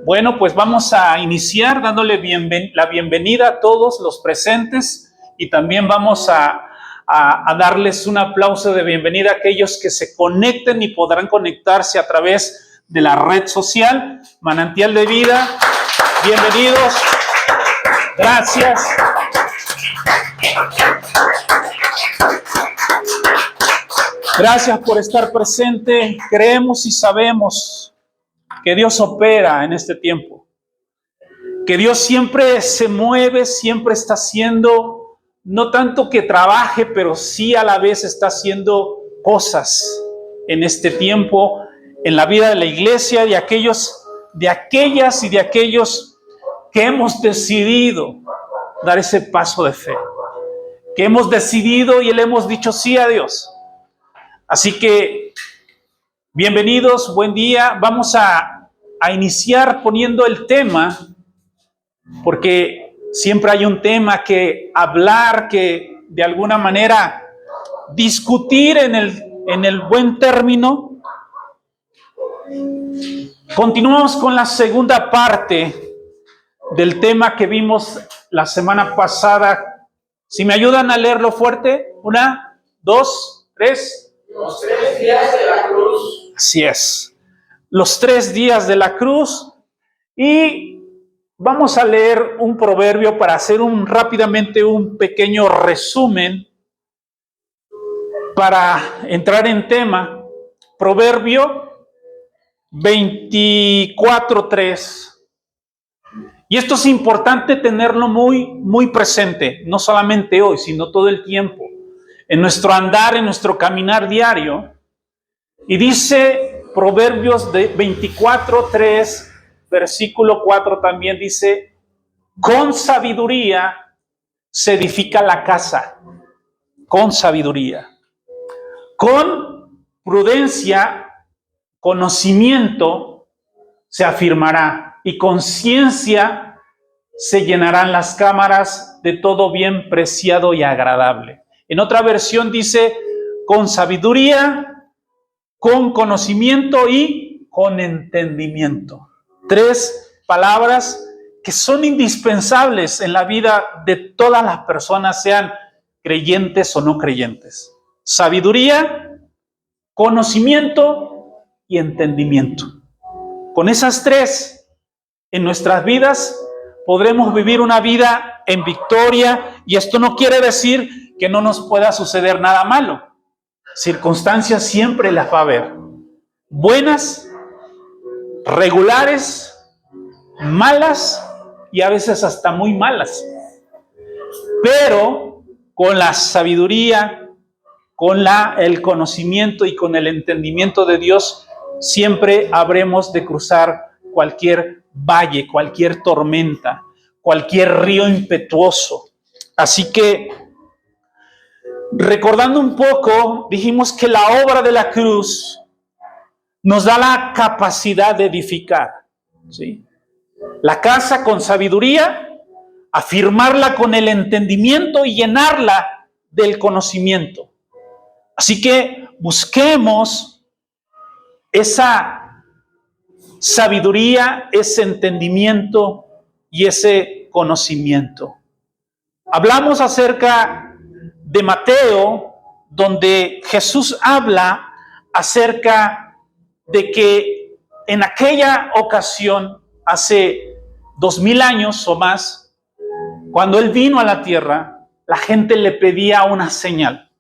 Bueno, pues vamos a iniciar dándole la bienvenida a todos los presentes y también vamos a darles un aplauso de bienvenida a aquellos que se conecten y podrán conectarse a través de la red social Manantial de Vida. Bienvenidos. Gracias. Gracias por estar presente. Creemos y sabemos que Dios opera en este tiempo, que Dios siempre se mueve, siempre está haciendo, no tanto que trabaje, pero sí a la vez está haciendo cosas en este tiempo, en la vida de la iglesia, de aquellas y de aquellos que hemos decidido dar ese paso de fe, que hemos decidido y le hemos dicho sí a Dios. Así que, bienvenidos, buen día. Vamos a iniciar poniendo el tema, porque siempre hay un tema que hablar, que de alguna manera discutir en el buen término. Continuamos con la segunda parte del tema que vimos la semana pasada. Si me ayudan a leerlo fuerte. 1, 2, 3. Los 3 días de la cruz. Así es. Los 3 días de la cruz. Y vamos a leer un proverbio para hacer rápidamente un pequeño resumen para entrar en tema. Proverbio 24:3. Y esto es importante tenerlo muy presente, no solamente hoy, sino todo el tiempo, en nuestro andar, en nuestro caminar diario. Y dice Proverbios 24:3, versículo 4 también dice: con sabiduría se edifica la casa, con sabiduría. Con prudencia, conocimiento se afirmará, y con ciencia se llenarán las cámaras de todo bien preciado y agradable. En otra versión dice: con sabiduría, con conocimiento y con entendimiento. 3 palabras que son indispensables en la vida de todas las personas, sean creyentes o no creyentes. Sabiduría, conocimiento y entendimiento. Con esas 3 en nuestras vidas podremos vivir una vida en victoria, y esto no quiere decir que no nos pueda suceder nada malo. Circunstancias siempre las va a haber, buenas, regulares, malas y a veces hasta muy malas. Pero con la sabiduría, con el conocimiento y con el entendimiento de Dios, siempre habremos de cruzar cualquier valle, cualquier tormenta, cualquier río impetuoso. Así que, recordando un poco, dijimos que la obra de la cruz nos da la capacidad de edificar, ¿sí? La casa con sabiduría, afirmarla con el entendimiento y llenarla del conocimiento. Así que busquemos esa sabiduría, ese entendimiento y ese conocimiento. Hablamos acerca de Mateo, donde Jesús habla acerca de que en aquella ocasión, hace 2000 años o más, cuando Él vino a la tierra, la gente le pedía una señal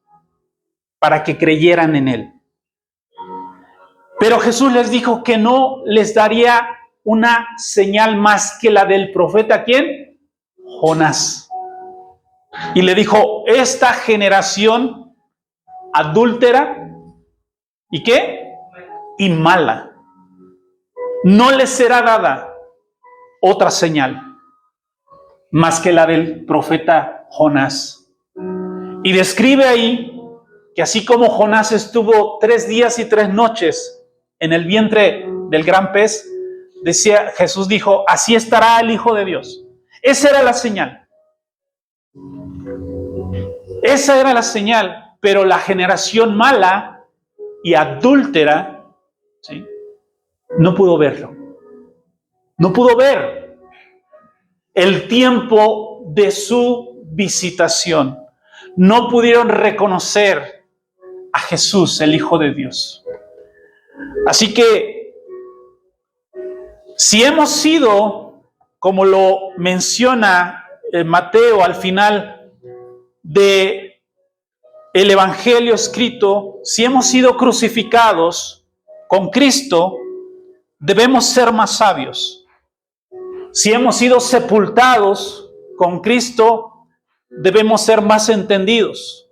para que creyeran en Él. Pero Jesús les dijo que no les daría una señal más que la del profeta, ¿quién? Jonás. Y le dijo: esta generación adúltera, ¿y qué? Y mala, no les será dada otra señal más que la del profeta Jonás. Y describe ahí que así como Jonás estuvo 3 días y 3 noches en el vientre del gran pez, Jesús dijo: así estará el Hijo de Dios. Esa era la señal. Esa era la señal, pero la generación mala y adúltera, ¿sí?, no pudo verlo. No pudo ver el tiempo de su visitación. No pudieron reconocer a Jesús, el Hijo de Dios. Así que, si hemos sido, como lo menciona Mateo al final de el Evangelio escrito, si hemos sido crucificados con Cristo, debemos ser más sabios. Si hemos sido sepultados con Cristo, debemos ser más entendidos.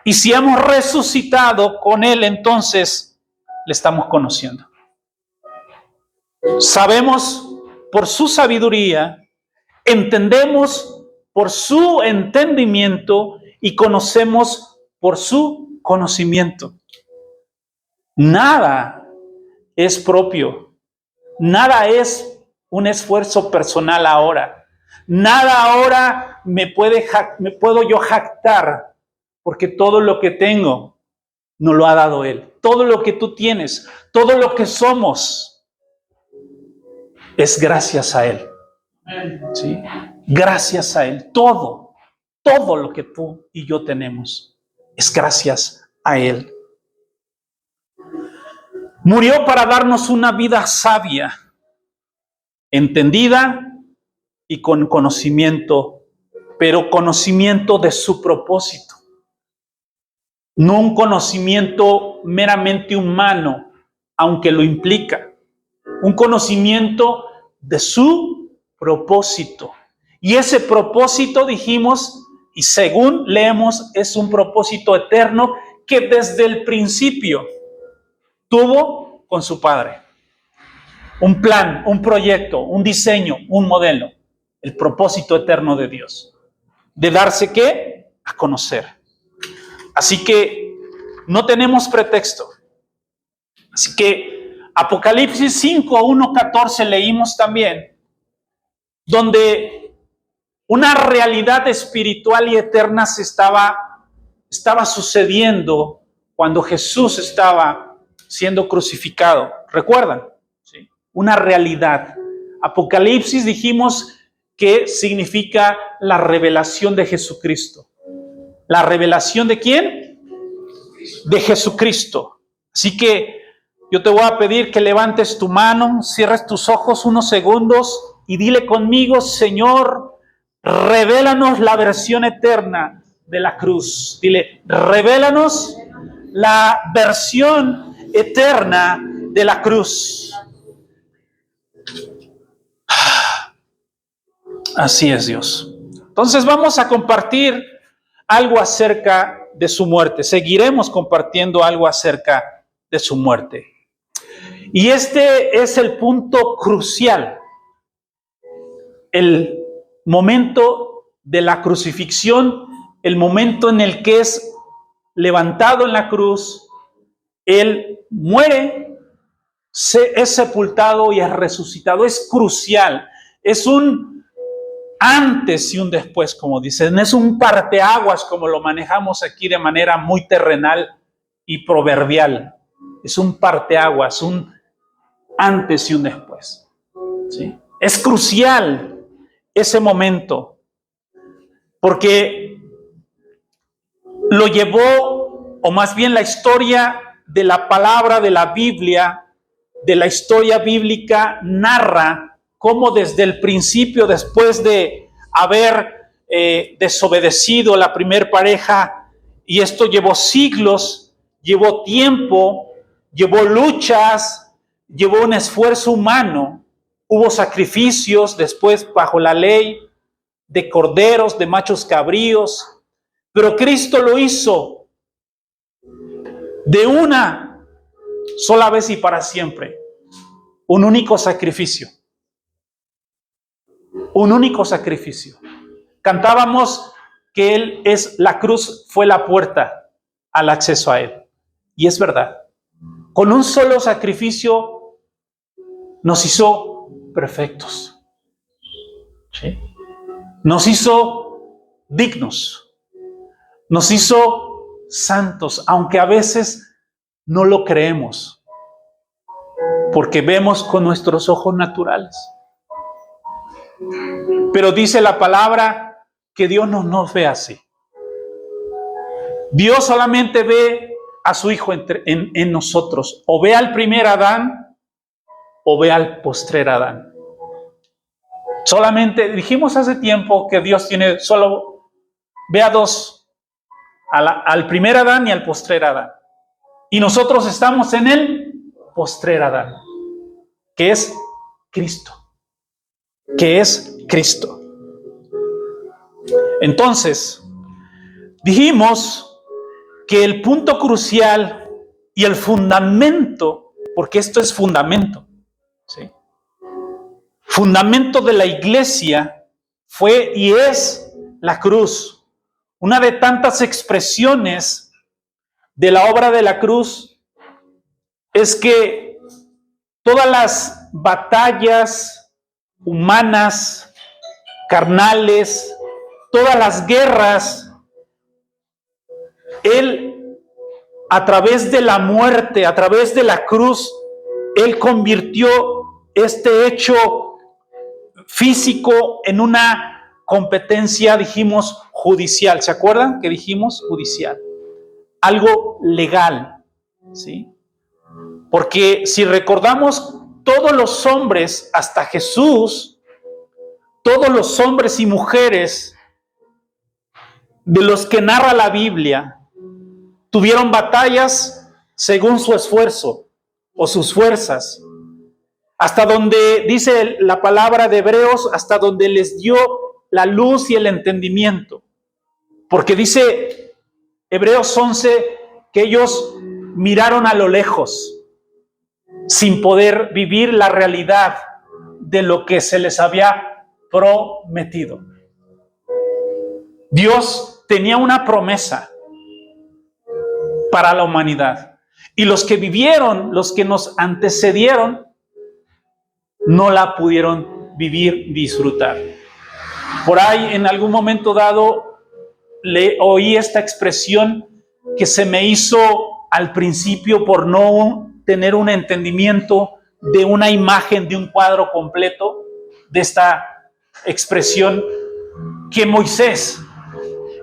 Y si hemos resucitado con Él, entonces le estamos conociendo. Sabemos por su sabiduría, entendemos por su entendimiento y conocemos por su conocimiento. Nada es propio, nada es un esfuerzo personal ahora. Nada ahora me puedo yo jactar, porque todo lo que tengo nos lo ha dado Él. Todo lo que tú tienes, todo lo que somos, es gracias a Él. ¿Sí? Gracias a Él. Todo lo que tú y yo tenemos es gracias a Él. Murió para darnos una vida sabia, entendida y con conocimiento, pero conocimiento de su propósito. No un conocimiento meramente humano, aunque lo implica. Un conocimiento de su propósito. Y ese propósito, dijimos, y según leemos, es un propósito eterno que desde el principio tuvo con su Padre. Un plan, un proyecto, un diseño, un modelo. El propósito eterno de Dios. ¿De darse qué? A conocer. Así que no tenemos pretexto. Así que Apocalipsis 5, 1, 14 leímos también, donde una realidad espiritual y eterna se estaba sucediendo cuando Jesús estaba siendo crucificado. ¿Recuerdan? ¿Sí? Una realidad. Apocalipsis dijimos que significa la revelación de Jesucristo. ¿La revelación de quién? De Jesucristo. Así que yo te voy a pedir que levantes tu mano, cierres tus ojos unos segundos y dile conmigo: Señor, revélanos la versión eterna de la cruz. Dile: revélanos la versión eterna de la cruz. Así es, Dios. Entonces vamos a compartir algo acerca de su muerte. Seguiremos compartiendo algo acerca de su muerte. Y este es el punto crucial. El momento de la crucifixión, el momento en el que es levantado en la cruz, Él muere, es sepultado y es resucitado. Es crucial. Es un antes y un después, como dicen. Es un parteaguas, como lo manejamos aquí de manera muy terrenal y proverbial. Es un parteaguas, un antes y un después. ¿Sí? Es crucial ese momento, porque lo llevó, o más bien la historia de la palabra de la Biblia, de la historia bíblica, narra cómo desde el principio, después de haber desobedecido la primer pareja, y esto llevó siglos, llevó tiempo, llevó luchas, llevó un esfuerzo humano, hubo sacrificios después bajo la ley de corderos, de machos cabríos, pero Cristo lo hizo de una sola vez y para siempre. Un único sacrificio. Un único sacrificio. Cantábamos que Él es la cruz, fue la puerta al acceso a Él. Y es verdad. Con un solo sacrificio nos hizo perfectos. ¿Sí? Nos hizo dignos. Nos hizo santos, aunque a veces no lo creemos, porque vemos con nuestros ojos naturales. Pero dice la palabra que Dios no nos ve así. Dios solamente ve a su Hijo en nosotros. O ve al primer Adán o ve al postrer Adán. Solamente dijimos hace tiempo que Dios ve a dos, al primer Adán y al postrer Adán. Y nosotros estamos en el postrer Adán, que es Cristo. Que es Cristo. Entonces, dijimos que el punto crucial y el fundamento, porque esto es fundamento, ¿sí? Fundamento de la iglesia fue y es la cruz. Una de tantas expresiones de la obra de la cruz es que todas las batallas humanas, carnales, todas las guerras, Él, a través de la muerte, a través de la cruz, Él convirtió este hecho físico en una competencia, dijimos, judicial. ¿Se acuerdan que dijimos judicial? Algo legal, ¿sí? Porque si recordamos, todos los hombres, hasta Jesús, todos los hombres y mujeres de los que narra la Biblia, tuvieron batallas según su esfuerzo o sus fuerzas. Hasta donde dice la palabra de Hebreos, hasta donde les dio la luz y el entendimiento. Porque dice Hebreos 11 que ellos miraron a lo lejos, sin poder vivir la realidad de lo que se les había prometido. Dios tenía una promesa para la humanidad. Y los que vivieron, los que nos antecedieron, no la pudieron vivir, disfrutar. Por ahí, en algún momento dado, le oí esta expresión que se me hizo al principio por no tener un entendimiento de una imagen, de un cuadro completo, de esta expresión, que Moisés,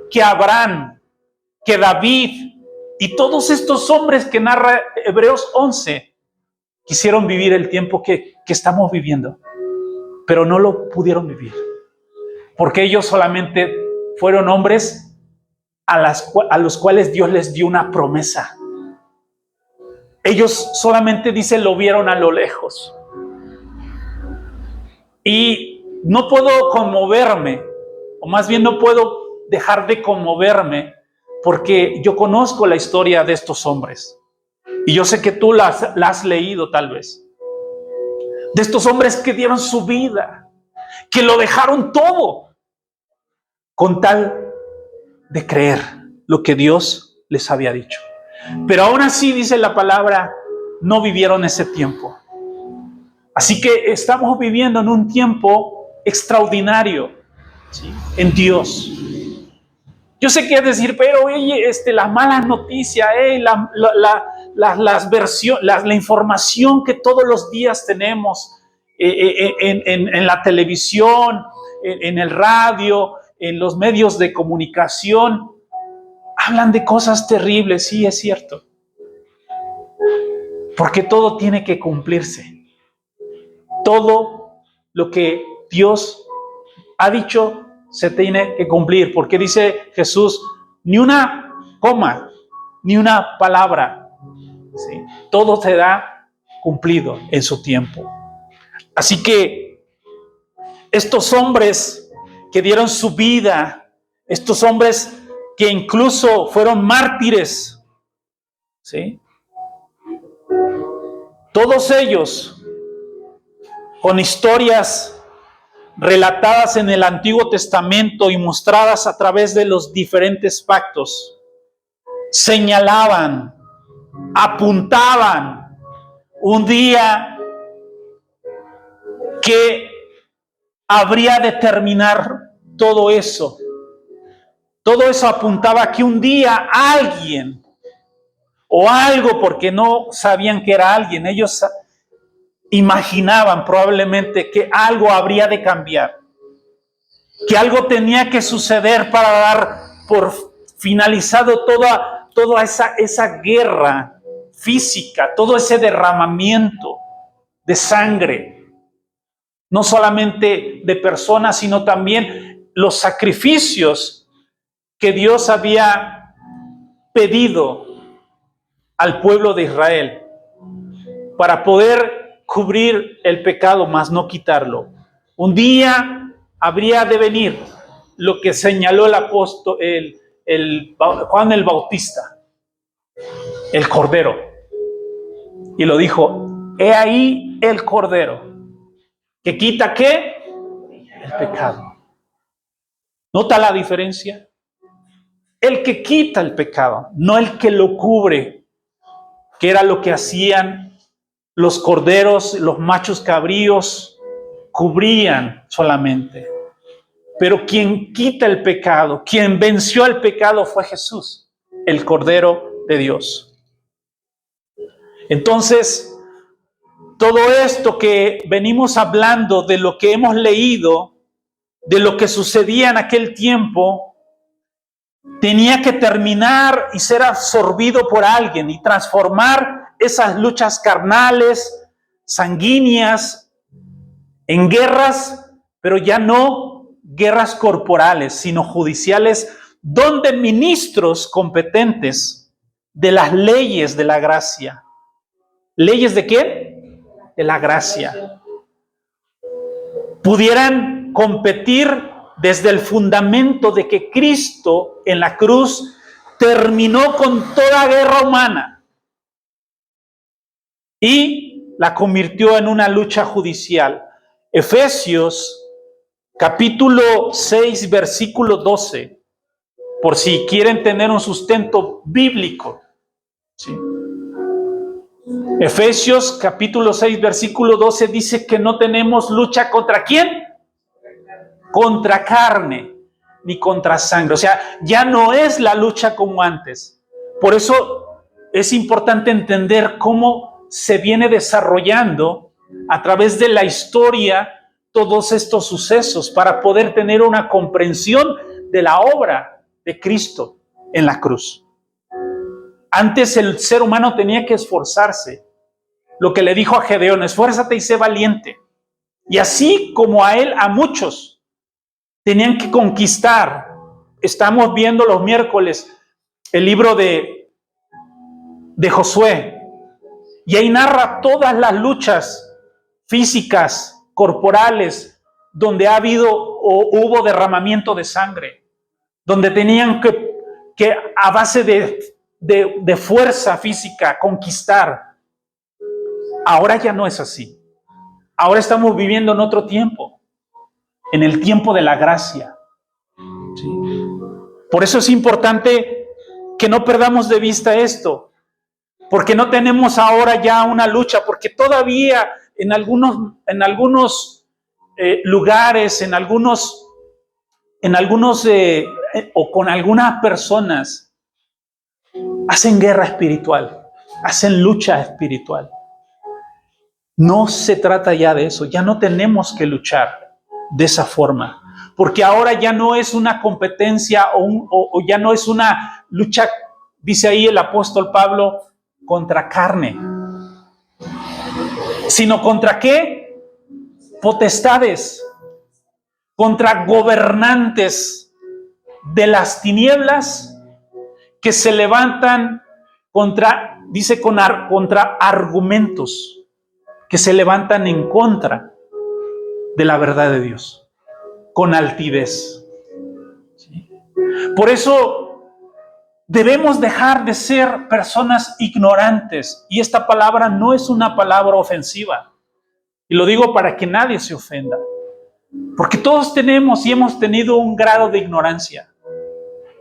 que Abraham, que David y todos estos hombres que narra Hebreos 11 quisieron vivir el tiempo que estamos viviendo, pero no lo pudieron vivir, porque ellos solamente fueron hombres a los cuales Dios les dio una promesa. Ellos solamente, dice, lo vieron a lo lejos. Y no puedo conmoverme, o más bien no puedo dejar de conmoverme, porque yo conozco la historia de estos hombres. Y yo sé que tú la has leído tal vez. De estos hombres que dieron su vida, que lo dejaron todo, con tal de creer lo que Dios les había dicho. Pero aún así, dice la palabra, no vivieron ese tiempo. Así que estamos viviendo en un tiempo extraordinario, ¿sí?, en Dios. Yo sé que es decir, pero oye, las malas noticias, la información que todos los días tenemos en la televisión, en el radio, en los medios de comunicación, hablan de cosas terribles. Sí, es cierto. Porque todo tiene que cumplirse. Todo lo que Dios ha dicho se tiene que cumplir, porque dice Jesús, ni una coma, ni una palabra, ¿sí?, todo será cumplido en su tiempo. Así que estos hombres que dieron su vida, estos hombres que incluso fueron mártires, ¿sí?, todos ellos con historias relatadas en el Antiguo Testamento y mostradas a través de los diferentes pactos, señalaban, apuntaban un día que habría de terminar todo eso. Todo eso apuntaba a que un día alguien o algo, porque no sabían que era alguien, ellos imaginaban probablemente que algo habría de cambiar. que algo tenía que suceder para dar por finalizado toda esa guerra física, todo ese derramamiento de sangre, no solamente de personas, sino también los sacrificios que Dios había pedido al pueblo de Israel para poder cubrir el pecado, mas no quitarlo. Un día habría de venir lo que señaló el apóstol, Juan el Bautista, el Cordero, y lo dijo: he ahí el Cordero que quita ¿qué? El pecado. ¿Nota la diferencia? El que quita el pecado, no el que lo cubre, que era lo que hacían los corderos, los machos cabríos, cubrían solamente. Pero quien quita el pecado, quien venció al pecado fue Jesús, el Cordero de Dios. Entonces, todo esto que venimos hablando, de lo que hemos leído, de lo que sucedía en aquel tiempo, tenía que terminar y ser absorbido por alguien y transformar esas luchas carnales, sanguíneas, en guerras, pero ya no guerras corporales, sino judiciales, donde ministros competentes de las leyes de la gracia. ¿Leyes de qué? De la gracia. Pudieran competir desde el fundamento de que Cristo en la cruz terminó con toda guerra humana y la convirtió en una lucha judicial. Efesios capítulo 6, versículo 12, por si quieren tener un sustento bíblico. ¿Sí? Efesios capítulo 6, versículo 12 dice que no tenemos lucha contra ¿quién? Contra carne ni contra sangre. O sea, ya no es la lucha como antes. Por eso es importante entender cómo se viene desarrollando a través de la historia todos estos sucesos para poder tener una comprensión de la obra de Cristo en la cruz. Antes el ser humano tenía que esforzarse. Lo que le dijo a Gedeón: esfuérzate y sé valiente. Y así como a él, a muchos tenían que conquistar. Estamos viendo los miércoles el libro de Josué, y ahí narra todas las luchas físicas, corporales, donde ha habido o hubo derramamiento de sangre, donde tenían que a base de fuerza física conquistar. Ahora ya no es así. Ahora estamos viviendo en otro tiempo, en el tiempo de la gracia. ¿Sí? Por eso es importante que no perdamos de vista esto, porque no tenemos ahora ya una lucha, porque todavía en algunos lugares, en algunos o con algunas personas hacen guerra espiritual, hacen lucha espiritual. No se trata ya de eso, ya no tenemos que luchar de esa forma, porque ahora ya no es una competencia o ya no es una lucha, dice ahí el apóstol Pablo, contra carne, sino contra ¿qué? Potestades, contra gobernantes de las tinieblas que se levantan contra argumentos que se levantan en contra de la verdad de Dios, con altivez. ¿Sí? Por eso debemos dejar de ser personas ignorantes, y esta palabra no es una palabra ofensiva, y lo digo para que nadie se ofenda, porque todos tenemos y hemos tenido un grado de ignorancia,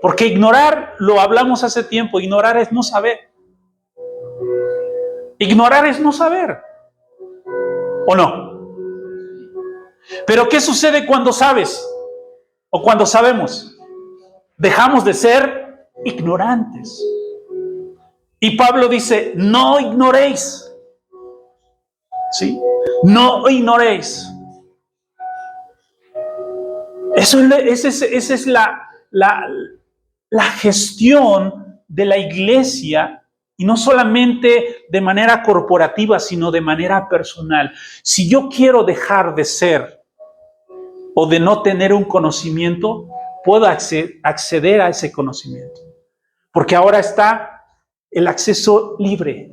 porque ignorar, lo hablamos hace tiempo, ignorar es no saber. Ignorar es no saber. ¿O no? Pero ¿qué sucede cuando sabes? O cuando sabemos. Dejamos de ser ignorantes. Y Pablo dice: no ignoréis. ¿Sí? No ignoréis. Esa es la gestión de la iglesia, y no solamente de manera corporativa, sino de manera personal. Si yo quiero dejar de ser o de no tener un conocimiento, puedo acceder a ese conocimiento. Porque ahora está el acceso libre.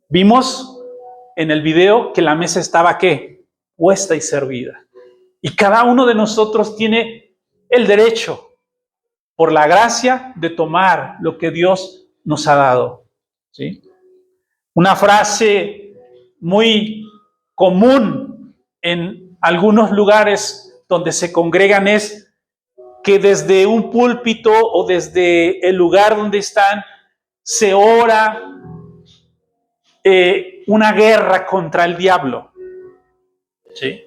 Vimos en el video que la mesa estaba, ¿qué? Puesta y servida. Y cada uno de nosotros tiene el derecho, por la gracia, de tomar lo que Dios nos ha dado. ¿Sí? Una frase muy común en algunos lugares donde se congregan es que desde un púlpito o desde el lugar donde están se ora una guerra contra el diablo. ¿Sí?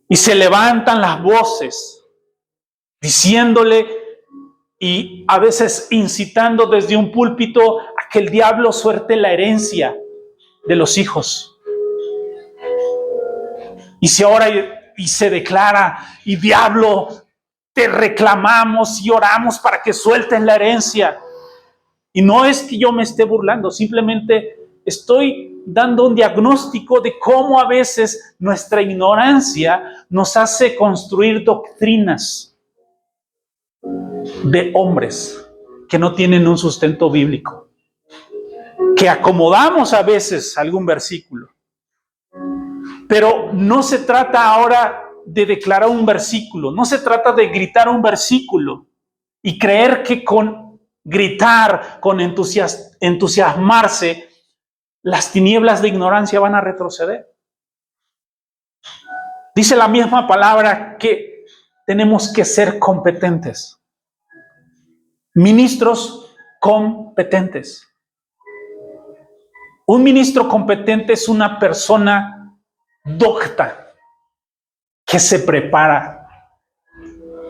Y se levantan las voces diciéndole y a veces incitando desde un púlpito a que el diablo suelte la herencia de los hijos. Y se ora y se declara, y diablo, te reclamamos y oramos para que sueltes la herencia. Y no es que yo me esté burlando, simplemente estoy dando un diagnóstico de cómo a veces nuestra ignorancia nos hace construir doctrinas de hombres que no tienen un sustento bíblico, que acomodamos a veces algún versículo. Pero no se trata ahora de declarar un versículo, no se trata de gritar un versículo y creer que con gritar, con entusiasmarse, las tinieblas de ignorancia van a retroceder. Dice la misma palabra que tenemos que ser competentes, ministros competentes. Un ministro competente es una persona docta, que se prepara,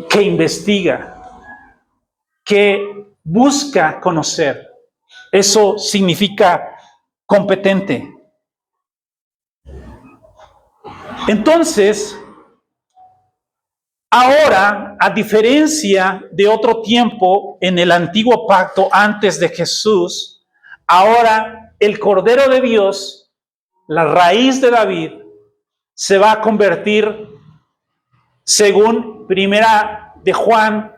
que investiga, que busca conocer. Eso significa competente. Entonces, ahora, a diferencia de otro tiempo en el antiguo pacto antes de Jesús, ahora el Cordero de Dios, la raíz de David, se va a convertir, según Primera de Juan,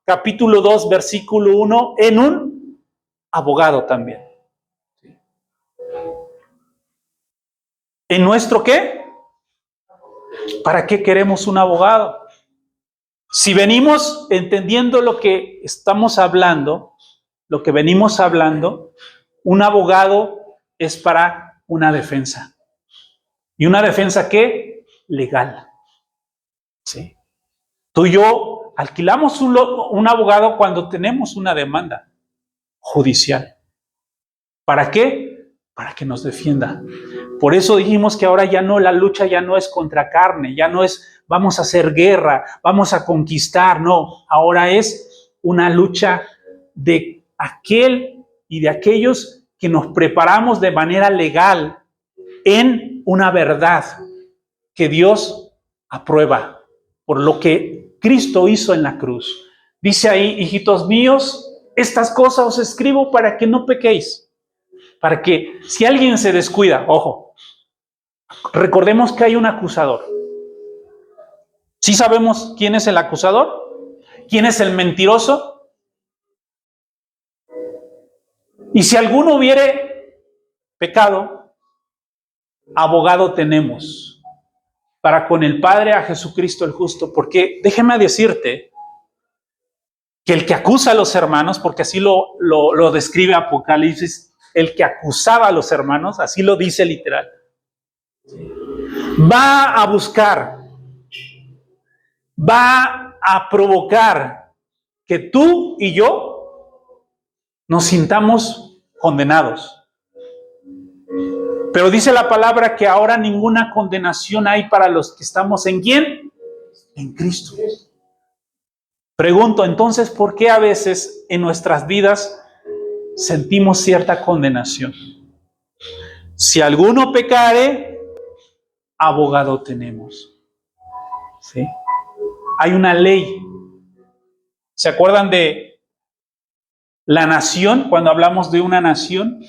capítulo 2, versículo 1, en un abogado también. ¿En nuestro qué? ¿Para qué queremos un abogado? Si venimos entendiendo lo que estamos hablando, lo que venimos hablando, un abogado es para una defensa. ¿Y una defensa qué? Legal. ¿Sí? Tú y yo alquilamos un abogado cuando tenemos una demanda judicial. ¿Para qué? Para que nos defienda. Por eso dijimos que ahora ya no, la lucha ya no es contra carne, ya no es vamos a hacer guerra, vamos a conquistar, no. Ahora es una lucha de aquel y de aquellos que nos preparamos de manera legal en una verdad que Dios aprueba por lo que Cristo hizo en la cruz. Dice ahí, hijitos míos, estas cosas os escribo para que no pequéis. Para que si alguien se descuida, ojo, recordemos que hay un acusador. ¿Sí sabemos quién es el acusador? ¿Quién es el mentiroso? Y si alguno hubiere pecado, abogado tenemos para con el Padre, a Jesucristo el justo. Porque déjeme decirte que el que acusa a los hermanos, porque así lo describe Apocalipsis, el que acusaba a los hermanos, así lo dice literal, va a buscar, va a provocar que tú y yo nos sintamos condenados. Pero dice la palabra que ahora ninguna condenación hay para los que estamos ¿en quién? En Cristo. Pregunto, entonces, ¿por qué a veces en nuestras vidas sentimos cierta condenación? Si alguno pecare, abogado tenemos. ¿Sí? Hay una ley. ¿Se acuerdan de la nación? Cuando hablamos de una nación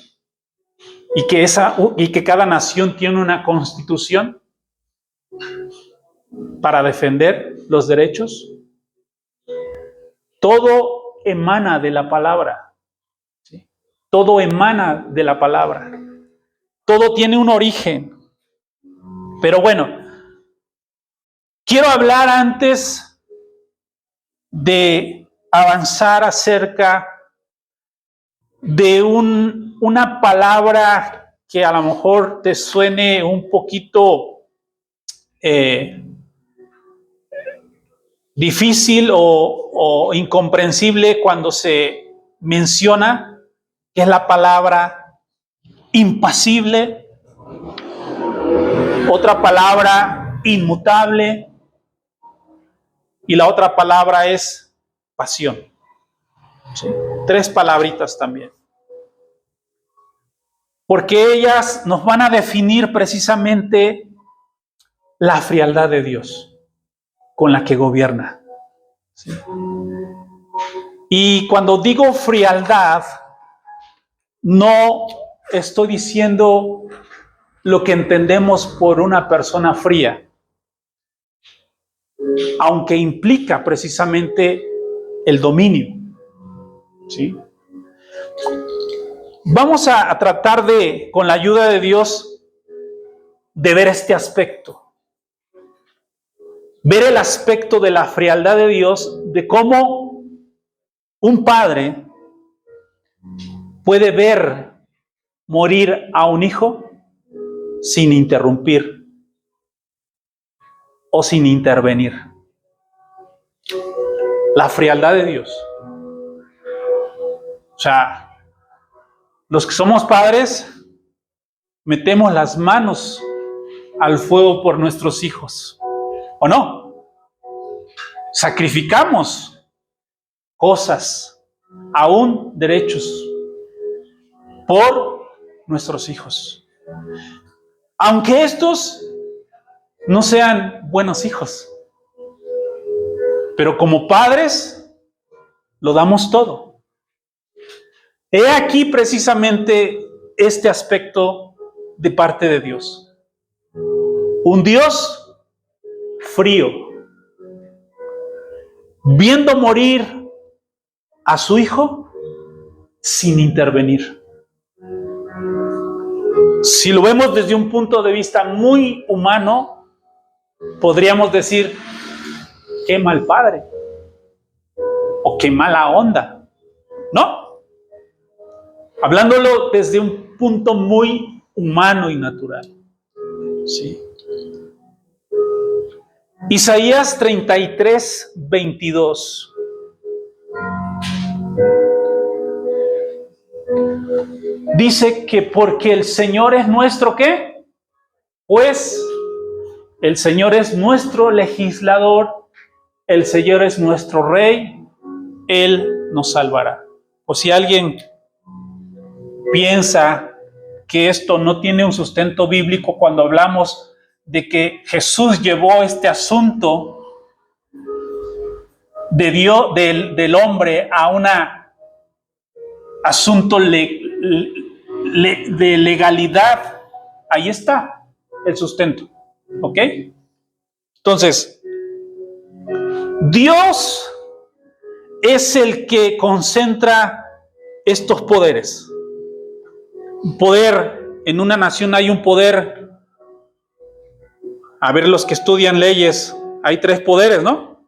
y que cada nación tiene una constitución para defender los derechos. Todo emana de la palabra. ¿Sí? Todo emana de la palabra. Todo tiene un origen. Pero bueno, quiero hablar antes de avanzar acerca de una palabra que a lo mejor te suene un poquito difícil o incomprensible cuando se menciona, que es la palabra impasible, otra palabra inmutable y la otra palabra es pasión. ¿Sí? 3 palabritas también. Porque ellas nos van a definir precisamente la frialdad de Dios con la que gobierna. ¿Sí? Y cuando digo frialdad, no estoy diciendo lo que entendemos por una persona fría, aunque implica precisamente el dominio. ¿Sí? Vamos a tratar de, con la ayuda de Dios, de ver este aspecto. Ver el aspecto de la frialdad de Dios, de cómo un padre puede ver morir a un hijo sin interrumpir o sin intervenir. La frialdad de Dios. O sea, los que somos padres metemos las manos al fuego por nuestros hijos, ¿o no? Sacrificamos cosas, aún derechos, por nuestros hijos. Aunque estos no sean buenos hijos, pero como padres lo damos todo. He aquí precisamente este aspecto de parte de Dios. Un Dios frío, viendo morir a su hijo sin intervenir. Si lo vemos desde un punto de vista muy humano, podríamos decir, qué mal padre, o qué mala onda, ¿no? Hablándolo desde un punto muy humano y natural. ¿Sí? Isaías 33, 22. Dice que porque el Señor es nuestro, ¿qué? Pues el Señor es nuestro legislador, el Señor es nuestro rey, Él nos salvará. O si alguien piensa que esto no tiene un sustento bíblico cuando hablamos de que Jesús llevó este asunto de Dios, del hombre a un asunto de legalidad, ahí está el sustento. ¿Ok? Entonces, Dios es el que concentra estos poderes. Poder, en una nación hay un poder. A ver, los que estudian leyes, hay 3 poderes, ¿no?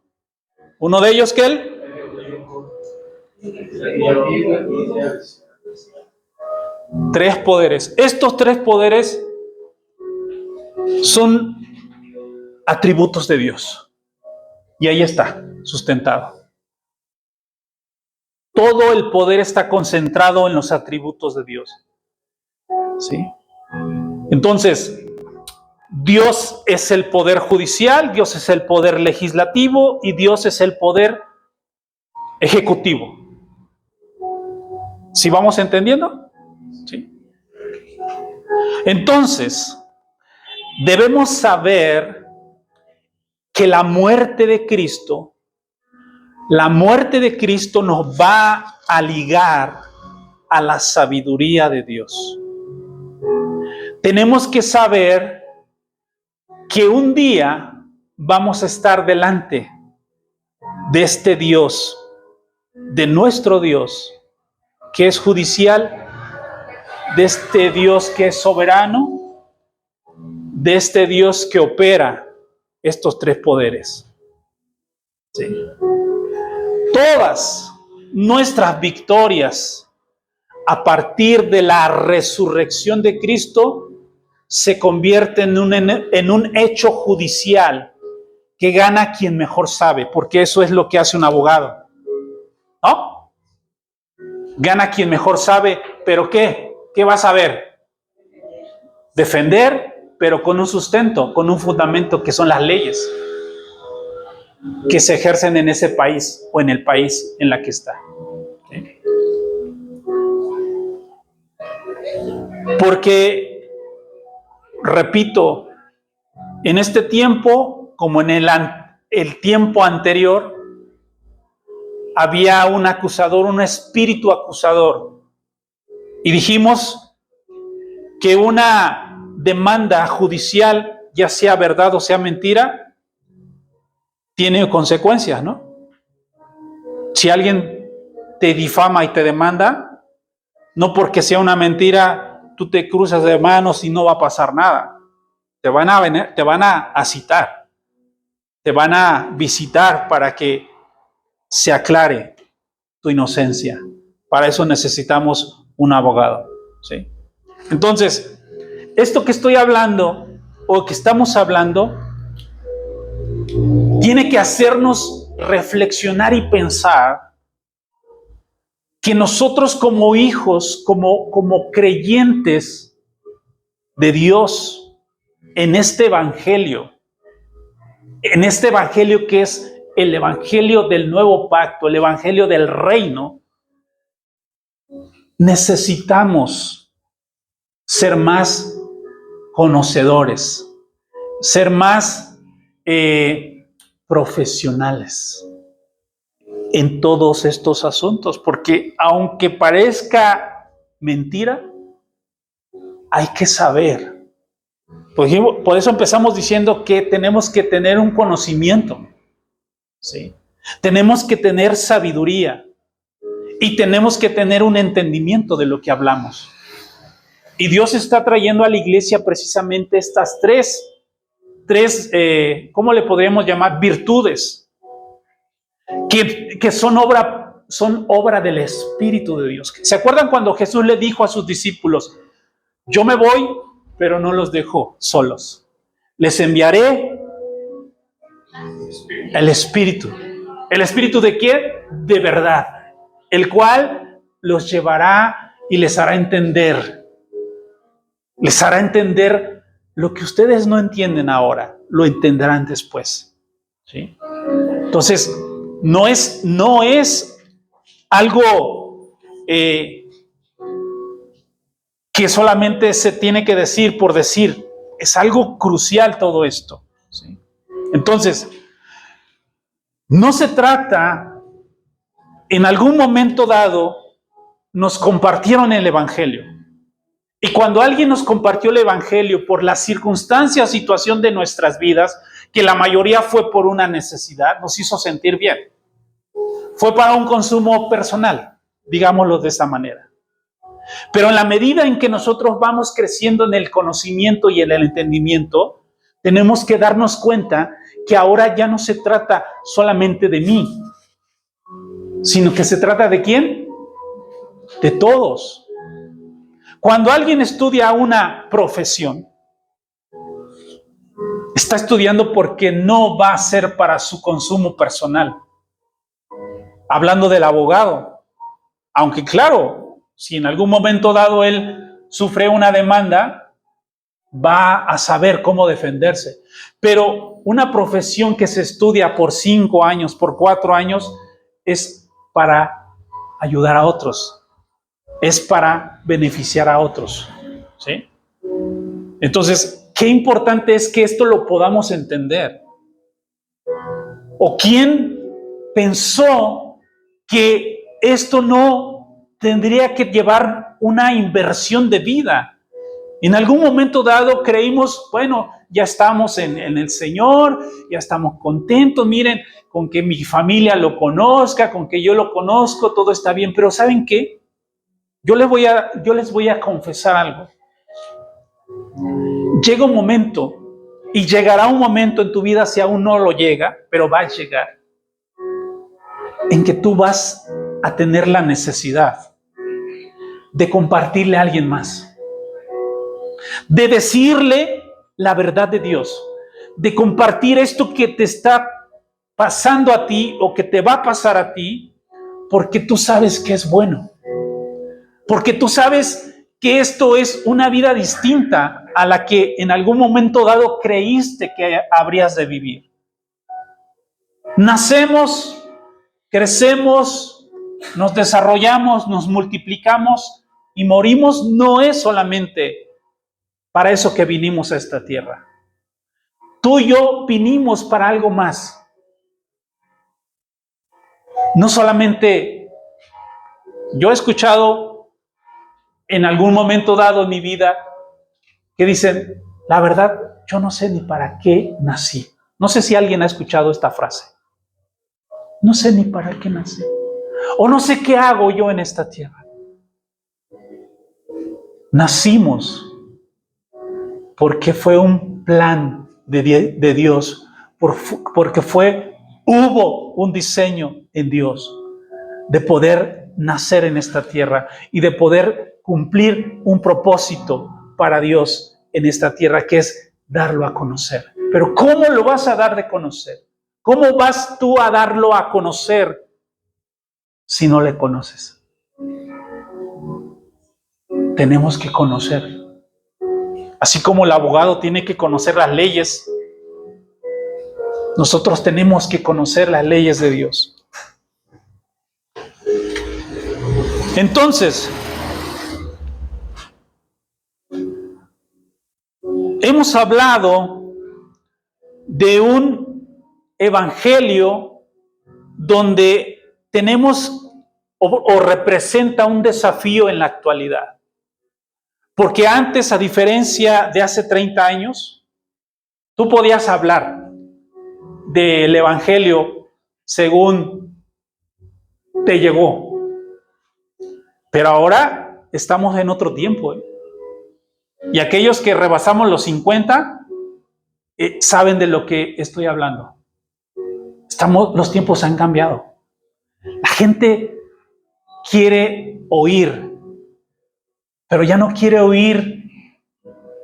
Uno de ellos, ¿qué él? 3 poderes. Estos 3 poderes son atributos de Dios. Y ahí está, sustentado. Todo el poder está concentrado en los atributos de Dios. ¿Sí? Entonces, Dios es el poder judicial, Dios es el poder legislativo y Dios es el poder ejecutivo. ¿Sí vamos entendiendo? ¿Sí? Entonces, debemos saber que la muerte de Cristo nos va a ligar a la sabiduría de Dios. Tenemos que saber que un día vamos a estar delante de este Dios, de nuestro Dios, que es judicial, de este Dios que es soberano, de este Dios que opera estos tres poderes. ¿Sí? Todas nuestras victorias a partir de la resurrección de Cristo se convierten en un hecho judicial que gana quien mejor sabe, porque eso es lo que hace un abogado, ¿no? Gana quien mejor sabe, pero ¿qué? ¿Qué va a saber? Defender, pero con un sustento, con un fundamento que son las leyes que se ejercen en ese país o en el país en la que está. ¿Sí? Porque, repito, en este tiempo, como en el tiempo anterior, había un acusador, un espíritu acusador. Y dijimos que una demanda judicial, ya sea verdad o sea mentira, tiene consecuencias, ¿no? Si alguien te difama y te demanda, no porque sea una mentira, tú te cruzas de manos y no va a pasar nada. Te van a citar, te van a visitar para que se aclare tu inocencia. Para eso necesitamos un abogado, ¿sí? Entonces, esto que estoy hablando o que estamos hablando tiene que hacernos reflexionar y pensar que nosotros como hijos, como creyentes de Dios, en este evangelio que es el evangelio del nuevo pacto, el evangelio del reino, necesitamos ser más conocedores, ser más profesionales en todos estos asuntos, porque aunque parezca mentira, hay que saber. Por eso empezamos diciendo que tenemos que tener un conocimiento, ¿sí? Tenemos que tener sabiduría y tenemos que tener un entendimiento de lo que hablamos. Y Dios está trayendo a la iglesia precisamente estas tres, ¿cómo le podríamos llamar? Virtudes, que son obra del Espíritu de Dios. ¿Se acuerdan cuando Jesús le dijo a sus discípulos: yo me voy, pero no los dejo solos? Les enviaré el Espíritu. ¿El Espíritu de quién? De verdad, el cual los llevará y les hará entender. Les hará entender lo que ustedes no entienden ahora, lo entenderán después, ¿sí? Entonces, no es algo que solamente se tiene que decir por decir. Es algo crucial todo esto, ¿sí? Entonces, no se trata, en algún momento dado, nos compartieron el evangelio. Y cuando alguien nos compartió el evangelio por la circunstancia o situación de nuestras vidas, que la mayoría fue por una necesidad, nos hizo sentir bien. Fue para un consumo personal, digámoslo de esa manera. Pero en la medida en que nosotros vamos creciendo en el conocimiento y en el entendimiento, tenemos que darnos cuenta que ahora ya no se trata solamente de mí, sino que se trata ¿de quién? De todos. Cuando alguien estudia una profesión, está estudiando porque no va a ser para su consumo personal. Hablando del abogado, aunque claro, si en algún momento dado él sufre una demanda, va a saber cómo defenderse. Pero una profesión que se estudia por 5 años, por 4 años, es para ayudar a otros. Es para beneficiar a otros, ¿sí? Entonces, qué importante es que esto lo podamos entender. ¿O quién pensó que esto no tendría que llevar una inversión de vida? En algún momento dado creímos, bueno, ya estamos en el Señor, ya estamos contentos, miren, con que mi familia lo conozca, con que yo lo conozco, todo está bien. Pero ¿saben qué? Yo les voy a confesar algo. Llega un momento, y llegará un momento en tu vida, si aún no lo llega, pero va a llegar, en que tú vas a tener la necesidad de compartirle a alguien más, de decirle la verdad de Dios, de compartir esto que te está pasando a ti o que te va a pasar a ti, porque tú sabes que es bueno, porque tú sabes que esto es una vida distinta a la que en algún momento dado creíste que habrías de vivir. Nacemos, crecemos, nos desarrollamos, nos multiplicamos y morimos. No es solamente para eso que vinimos a esta tierra. Tú y yo vinimos para algo más. No solamente, yo he escuchado en algún momento dado en mi vida que dicen, la verdad, yo no sé ni para qué nací. No sé si alguien ha escuchado esta frase. No sé ni para qué nací. O no sé qué hago yo en esta tierra. Nacimos porque fue un plan de Dios, porque hubo un diseño en Dios de poder nacer en esta tierra y de poder cumplir un propósito para Dios en esta tierra, que es darlo a conocer. Pero ¿cómo lo vas a dar de conocer? ¿Cómo vas tú a darlo a conocer si no le conoces? Tenemos que conocer. Así como el abogado tiene que conocer las leyes, nosotros tenemos que conocer las leyes de Dios. Entonces, hemos hablado de un evangelio donde tenemos o representa un desafío en la actualidad. Porque antes, a diferencia de hace 30 años, tú podías hablar del evangelio según te llegó. Pero ahora estamos en otro tiempo, ¿eh? Y aquellos que rebasamos los 50 saben de lo que estoy hablando. Los tiempos han cambiado. La gente quiere oír, pero ya no quiere oír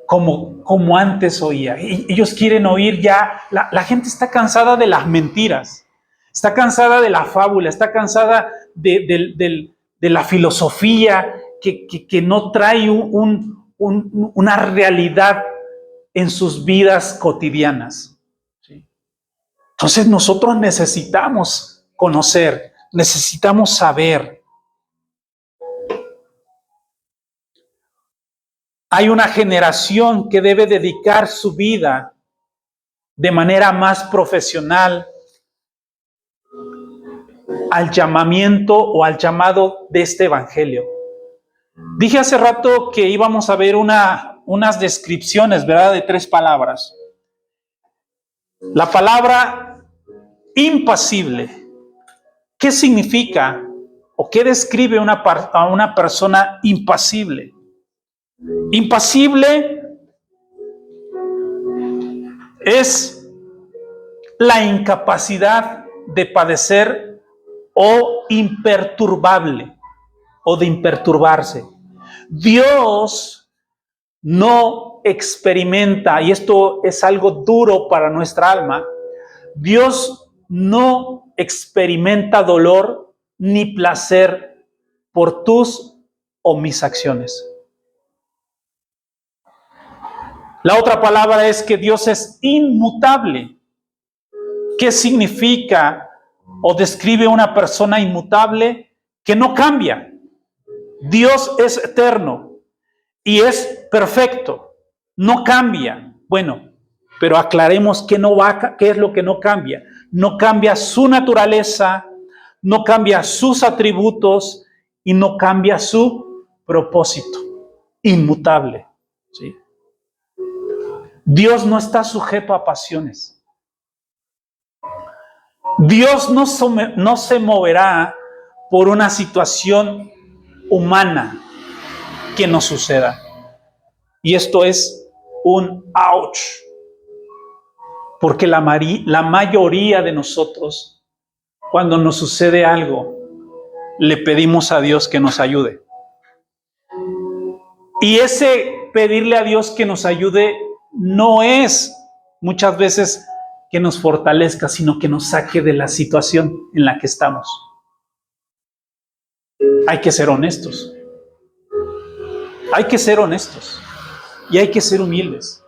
como antes oía. Ellos quieren oír ya. La gente está cansada de las mentiras, está cansada de la fábula, está cansada de la filosofía que no trae una realidad en sus vidas cotidianas. ¿Sí? Entonces nosotros necesitamos conocer, necesitamos saber. Hay una generación que debe dedicar su vida de manera más profesional al llamamiento o al llamado de este evangelio. Dije hace rato que íbamos a ver unas descripciones, ¿verdad?, de 3 palabras. La palabra impasible. ¿Qué significa o qué describe a una persona impasible? Impasible es la incapacidad de padecer o imperturbable o de imperturbarse. Dios no experimenta, y esto es algo duro para nuestra alma, Dios no experimenta dolor ni placer por tus o mis acciones. La otra palabra es que Dios es inmutable. ¿Qué significa o describe una persona inmutable? Que no cambia. Dios es eterno y es perfecto, no cambia. Bueno, pero aclaremos qué es lo que no cambia. no cambia su naturaleza, no cambia sus atributos y no cambia su propósito, inmutable. ¿Sí? Dios no está sujeto a pasiones. Dios no se moverá por una situación humana que nos suceda. Y esto es un ouch. Porque la mayoría de nosotros, cuando nos sucede algo, le pedimos a Dios que nos ayude. Y ese pedirle a Dios que nos ayude no es muchas veces que nos fortalezca, sino que nos saque de la situación en la que estamos. Hay que ser honestos. Hay que ser honestos. Y hay que ser humildes.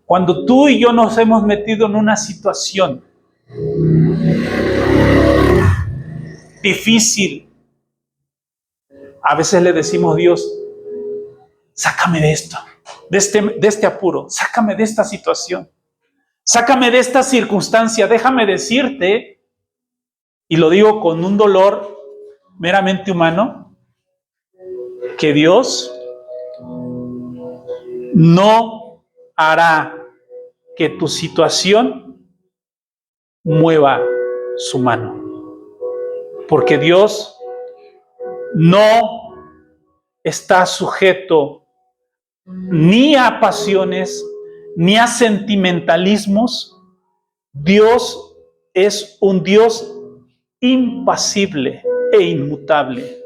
Cuando tú y yo nos hemos metido en una situación difícil, a veces le decimos: Dios, sácame de esto, de este apuro, sácame de esta situación, sácame de esta circunstancia. Déjame decirte, y lo digo con un dolor meramente humano, que Dios no hará que tu situación mueva su mano. Porque Dios no está sujeto ni a pasiones, ni a sentimentalismos. Dios es un Dios impasible e inmutable.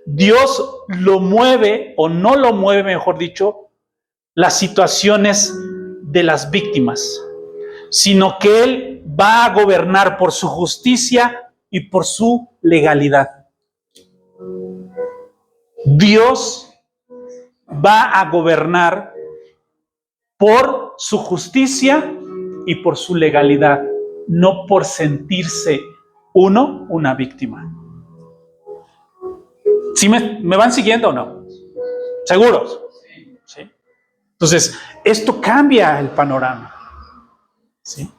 Dios lo mueve, o no lo mueve, mejor dicho, las situaciones de las víctimas, sino que Él va a gobernar por su justicia y por su legalidad. Dios va a gobernar por su justicia y por su legalidad, no por sentirse una víctima. ¿Sí me van siguiendo o no? ¿Seguros? ¿Sí? Entonces, esto cambia el panorama. ¿Sí?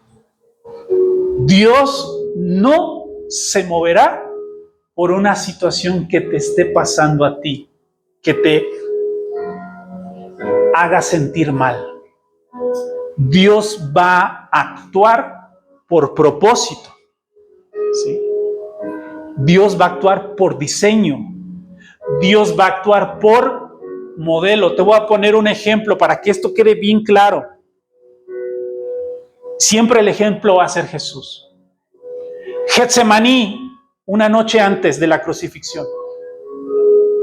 Dios no se moverá por una situación que te esté pasando a ti, que te haga sentir mal. Dios va a actuar por propósito. ¿Sí? Dios va a actuar por diseño. Dios va a actuar por modelo. Te voy a poner un ejemplo para que esto quede bien claro. Siempre el ejemplo va a ser Jesús. Getsemaní, una noche antes de la crucifixión.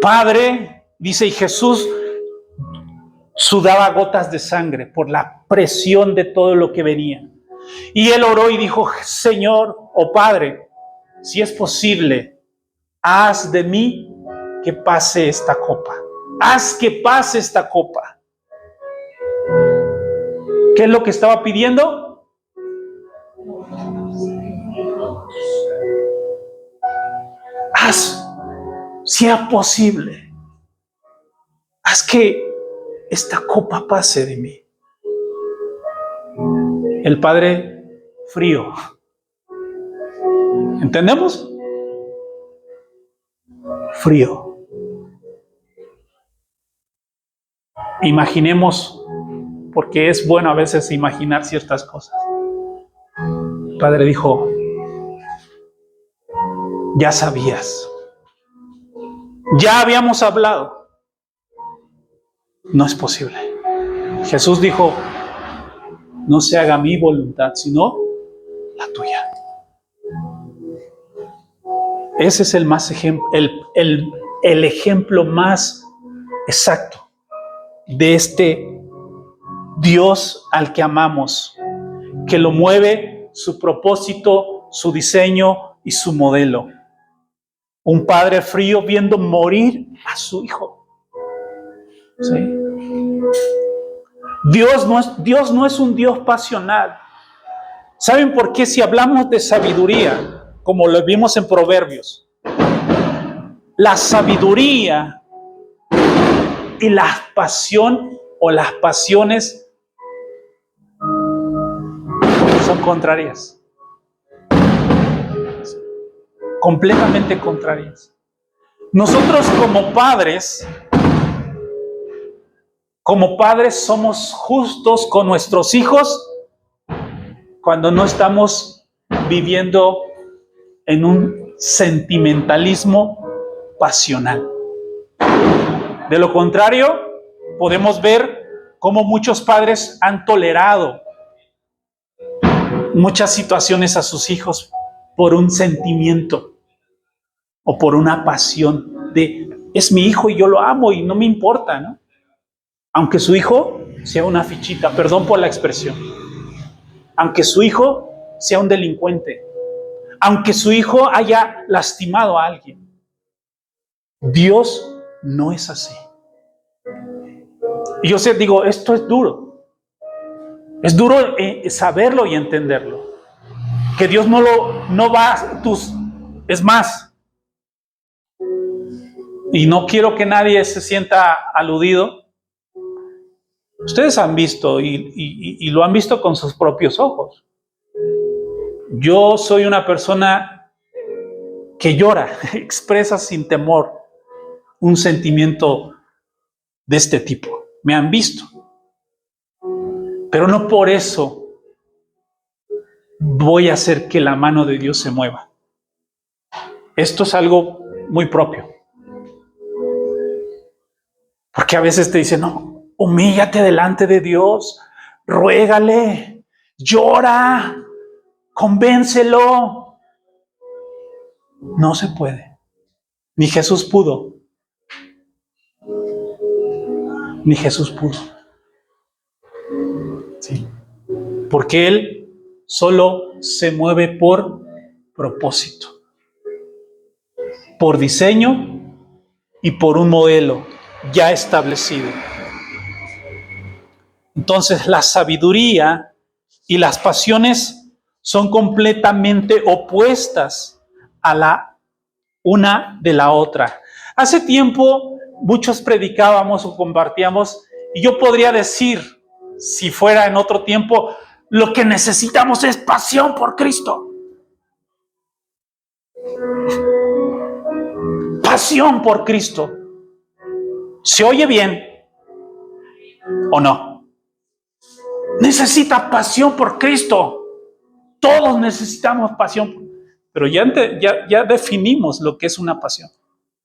Padre, dice, y Jesús sudaba gotas de sangre por la presión de todo lo que venía. Y él oró y dijo: Señor, oh Padre, si es posible, haz de mí que pase esta copa. Haz que pase esta copa. ¿Qué es lo que estaba pidiendo? Haz, sea posible, haz que esta copa pase de mí. El Padre frío. ¿Entendemos? Frío. Imaginemos, porque es bueno a veces imaginar ciertas cosas. El Padre dijo: ya sabías, ya habíamos hablado, no es posible. Jesús dijo: no se haga mi voluntad, sino la tuya. Ese es el ejemplo más exacto de este Dios al que amamos, que lo mueve su propósito, su diseño y su modelo. Un padre frío viendo morir a su hijo. ¿Sí? Dios no es un Dios pasional. ¿Saben por qué? Si hablamos de sabiduría, como lo vimos en Proverbios, la sabiduría y la pasión o las pasiones son contrarias. completamente contrarias. Nosotros como padres somos justos con nuestros hijos cuando no estamos viviendo en un sentimentalismo pasional. De lo contrario, podemos ver cómo muchos padres han tolerado muchas situaciones a sus hijos por un sentimiento o por una pasión de es mi hijo y yo lo amo y no me importa, ¿no? Aunque su hijo sea una fichita, perdón por la expresión, aunque su hijo sea un delincuente, aunque su hijo haya lastimado a alguien, Dios no es así. Y yo digo, esto es duro. Es duro saberlo y entenderlo. Que Dios no va a es más. Y no quiero que nadie se sienta aludido. Ustedes han visto y lo han visto con sus propios ojos. Yo soy una persona que llora, expresa sin temor un sentimiento de este tipo. Me han visto. Pero no por eso voy a hacer que la mano de Dios se mueva. Esto es algo muy propio. Porque a veces te dicen, no, humíllate delante de Dios, ruégale, llora, convéncelo. No se puede. Ni Jesús pudo. Ni Jesús pudo. ¿Sí? Porque Él solo se mueve por propósito, por diseño y por un modelo ya establecido. Entonces, la sabiduría y las pasiones son completamente opuestas a la una de la otra. Hace tiempo muchos predicábamos o compartíamos, y yo podría decir, si fuera en otro tiempo, lo que necesitamos es pasión por Cristo. Pasión por Cristo. ¿Se oye bien o no? Necesita pasión por Cristo. Todos necesitamos pasión. Pero ya definimos lo que es una pasión.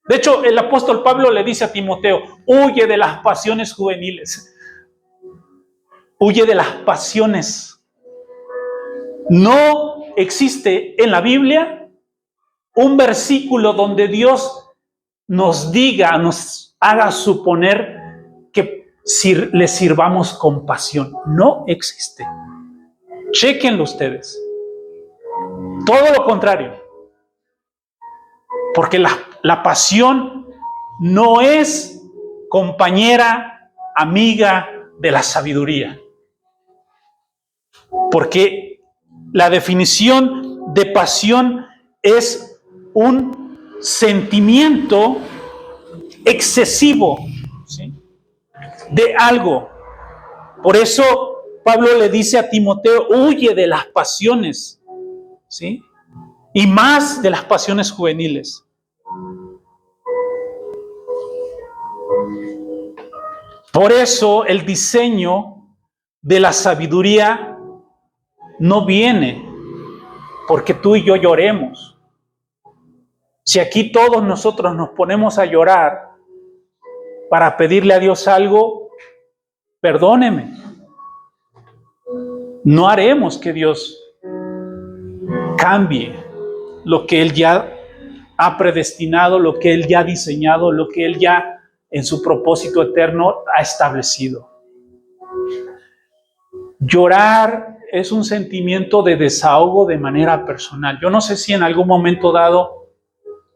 De hecho, el apóstol Pablo le dice a Timoteo, huye de las pasiones juveniles. Huye de las pasiones. No existe en la Biblia un versículo donde Dios nos diga, nos haga suponer que le sirvamos con pasión. No existe. Chéquenlo ustedes. Todo lo contrario. Porque la pasión no es compañera, amiga de la sabiduría. Porque la definición de pasión es un sentimiento excesivo, ¿sí?, de algo. Por eso Pablo le dice a Timoteo, huye de las pasiones, ¿sí?, y más de las pasiones juveniles. Por eso el diseño de la sabiduría no viene porque tú y yo lloremos. Si aquí todos nosotros nos ponemos a llorar para pedirle a Dios algo, perdóneme, no haremos que Dios cambie lo que Él ya ha predestinado, lo que Él ya ha diseñado, lo que Él ya en su propósito eterno ha establecido. Llorar es un sentimiento de desahogo de manera personal. Yo no sé si en algún momento dado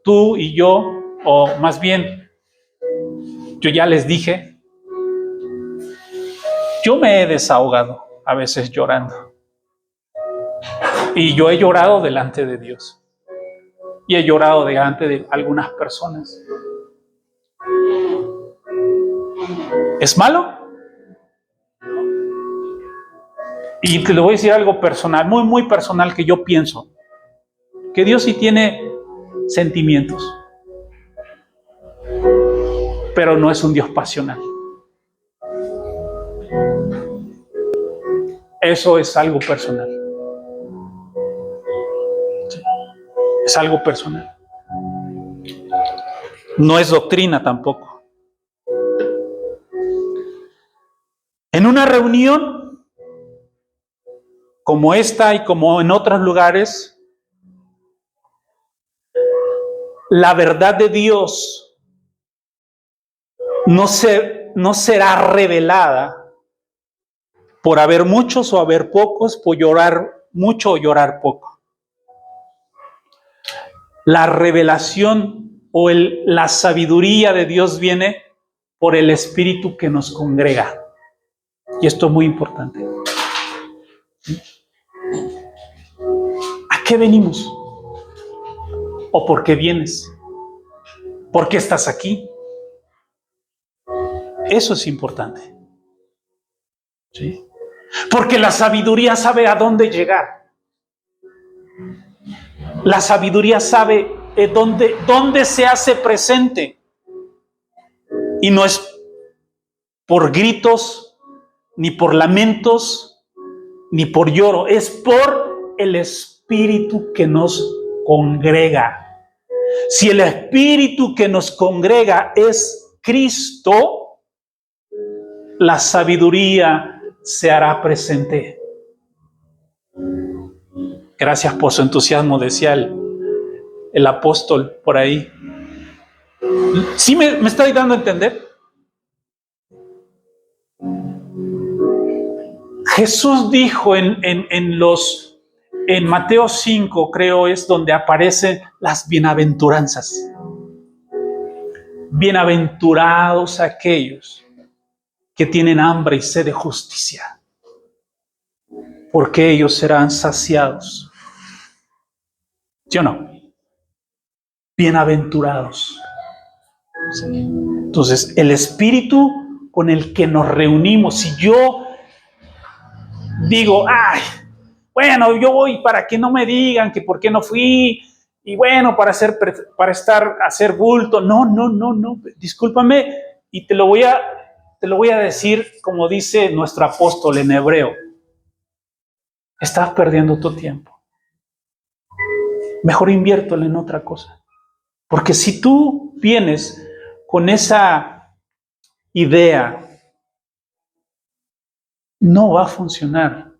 tú y yo, o más bien, yo ya les dije, yo me he desahogado a veces llorando. Y yo he llorado delante de Dios. Y he llorado delante de algunas personas. ¿Es malo? Y te le voy a decir algo personal, muy, muy personal, que yo pienso. Que Dios sí tiene sentimientos, pero no es un Dios pasional. Eso es algo personal. Sí, es algo personal. No es doctrina tampoco. En una reunión como esta y como en otros lugares, la verdad de Dios no será revelada por haber muchos o haber pocos, por llorar mucho o llorar poco. La revelación o la sabiduría de Dios viene por el Espíritu que nos congrega. Y esto es muy importante. ¿A qué venimos? ¿O por qué vienes? ¿Por qué estás aquí? Eso es importante. ¿Sí? Porque la sabiduría sabe a dónde llegar. La sabiduría sabe dónde se hace presente. Y no es por gritos, ni por lamentos, ni por lloro. Es por el Espíritu que nos congrega. Si el Espíritu que nos congrega es Cristo, la sabiduría se hará presente. Gracias por su entusiasmo, decía el apóstol por ahí. ¿Sí me estoy dando a entender? Jesús dijo en Mateo 5, creo es donde aparecen las bienaventuranzas. Bienaventurados aquellos que tienen hambre y sed de justicia, porque ellos serán saciados. ¿Sí o no? Bienaventurados. Sí. Entonces, el Espíritu con el que nos reunimos, si yo digo, ay, bueno, yo voy para que no me digan que por qué no fui, y bueno, para hacer bulto. No, discúlpame, y te lo voy a decir como dice nuestro apóstol en hebreo. Estás perdiendo tu tiempo. Mejor inviértelo en otra cosa. Porque si tú vienes con esa idea, no va a funcionar.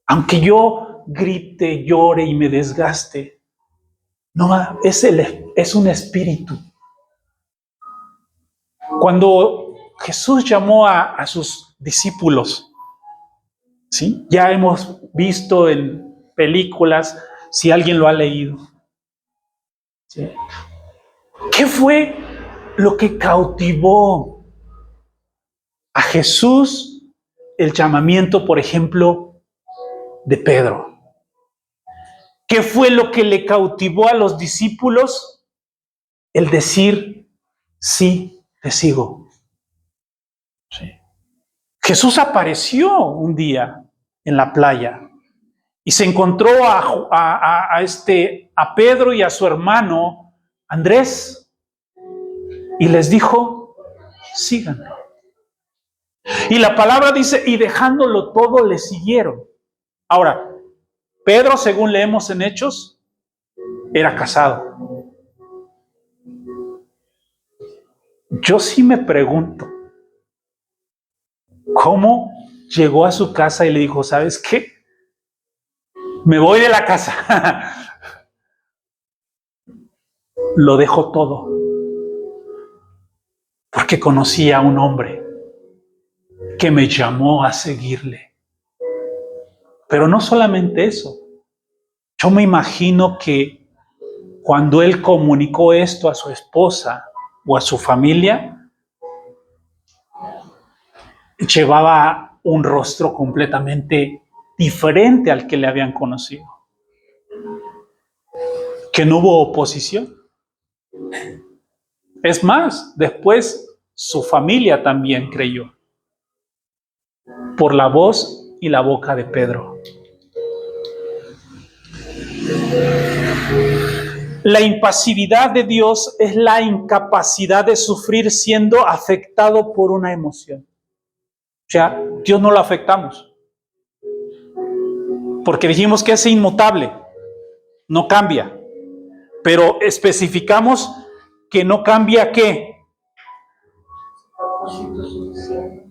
Aunque yo grite, llore y me desgaste, no va, es un espíritu. Cuando Jesús llamó a sus discípulos, ¿sí? Ya hemos visto en películas, si alguien lo ha leído, ¿sí? ¿Qué fue lo que cautivó a Jesús? El llamamiento, por ejemplo, de Pedro. ¿Qué fue lo que le cautivó a los discípulos? El decir, sí, te sigo. Sí. Jesús apareció un día en la playa y se encontró a Pedro y a su hermano Andrés y les dijo, síganlo. Y la palabra dice, y dejándolo todo, le siguieron. Ahora, Pedro, según leemos en Hechos, era casado. Yo sí me pregunto, ¿cómo llegó a su casa y le dijo, ¿sabes qué? Me voy de la casa. Lo dejo todo. Porque conocí a un hombre que me llamó a seguirle. Pero no solamente eso. Yo me imagino que cuando él comunicó esto a su esposa o a su familia, llevaba un rostro completamente diferente al que le habían conocido. Que no hubo oposición. Es más, después su familia también creyó por la voz y la boca de Pedro. La impasividad de Dios es la incapacidad de sufrir siendo afectado por una emoción. O sea, Dios no lo afectamos. Porque dijimos que es inmutable, no cambia. Pero especificamos que no cambia ¿qué?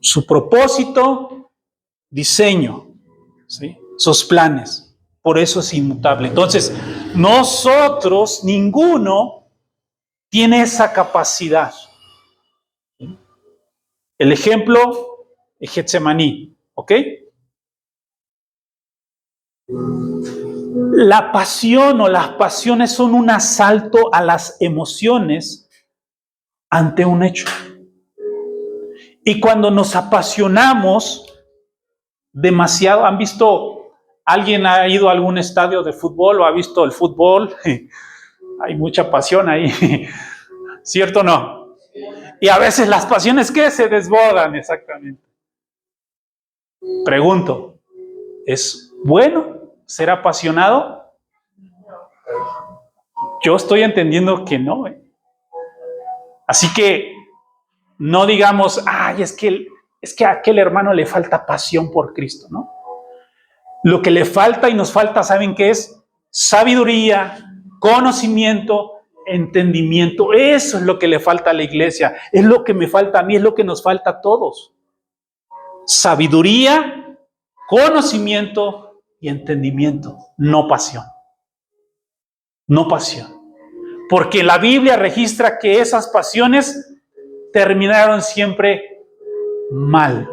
Su propósito, diseño, ¿sí? Sus planes. Por eso es inmutable. Entonces, nosotros, ninguno, tiene esa capacidad. El ejemplo es Getsemaní, ¿ok? La pasión o las pasiones son un asalto a las emociones ante un hecho. Y cuando nos apasionamos demasiado, ¿han visto? ¿Alguien ha ido a algún estadio de fútbol o ha visto el fútbol? Hay mucha pasión ahí, ¿cierto o no? Y a veces las pasiones, ¿qué? Se desbordan, exactamente. Pregunto, ¿es bueno ser apasionado? Yo estoy entendiendo que no. Así que no digamos, ay, es que a aquel hermano le falta pasión por Cristo, ¿no? Lo que le falta y nos falta, ¿saben qué es? Sabiduría, conocimiento, entendimiento. Eso es lo que le falta a la iglesia. Es lo que me falta a mí, es lo que nos falta a todos. Sabiduría, conocimiento y entendimiento, no pasión. No pasión. Porque la Biblia registra que esas pasiones terminaron siempre mal,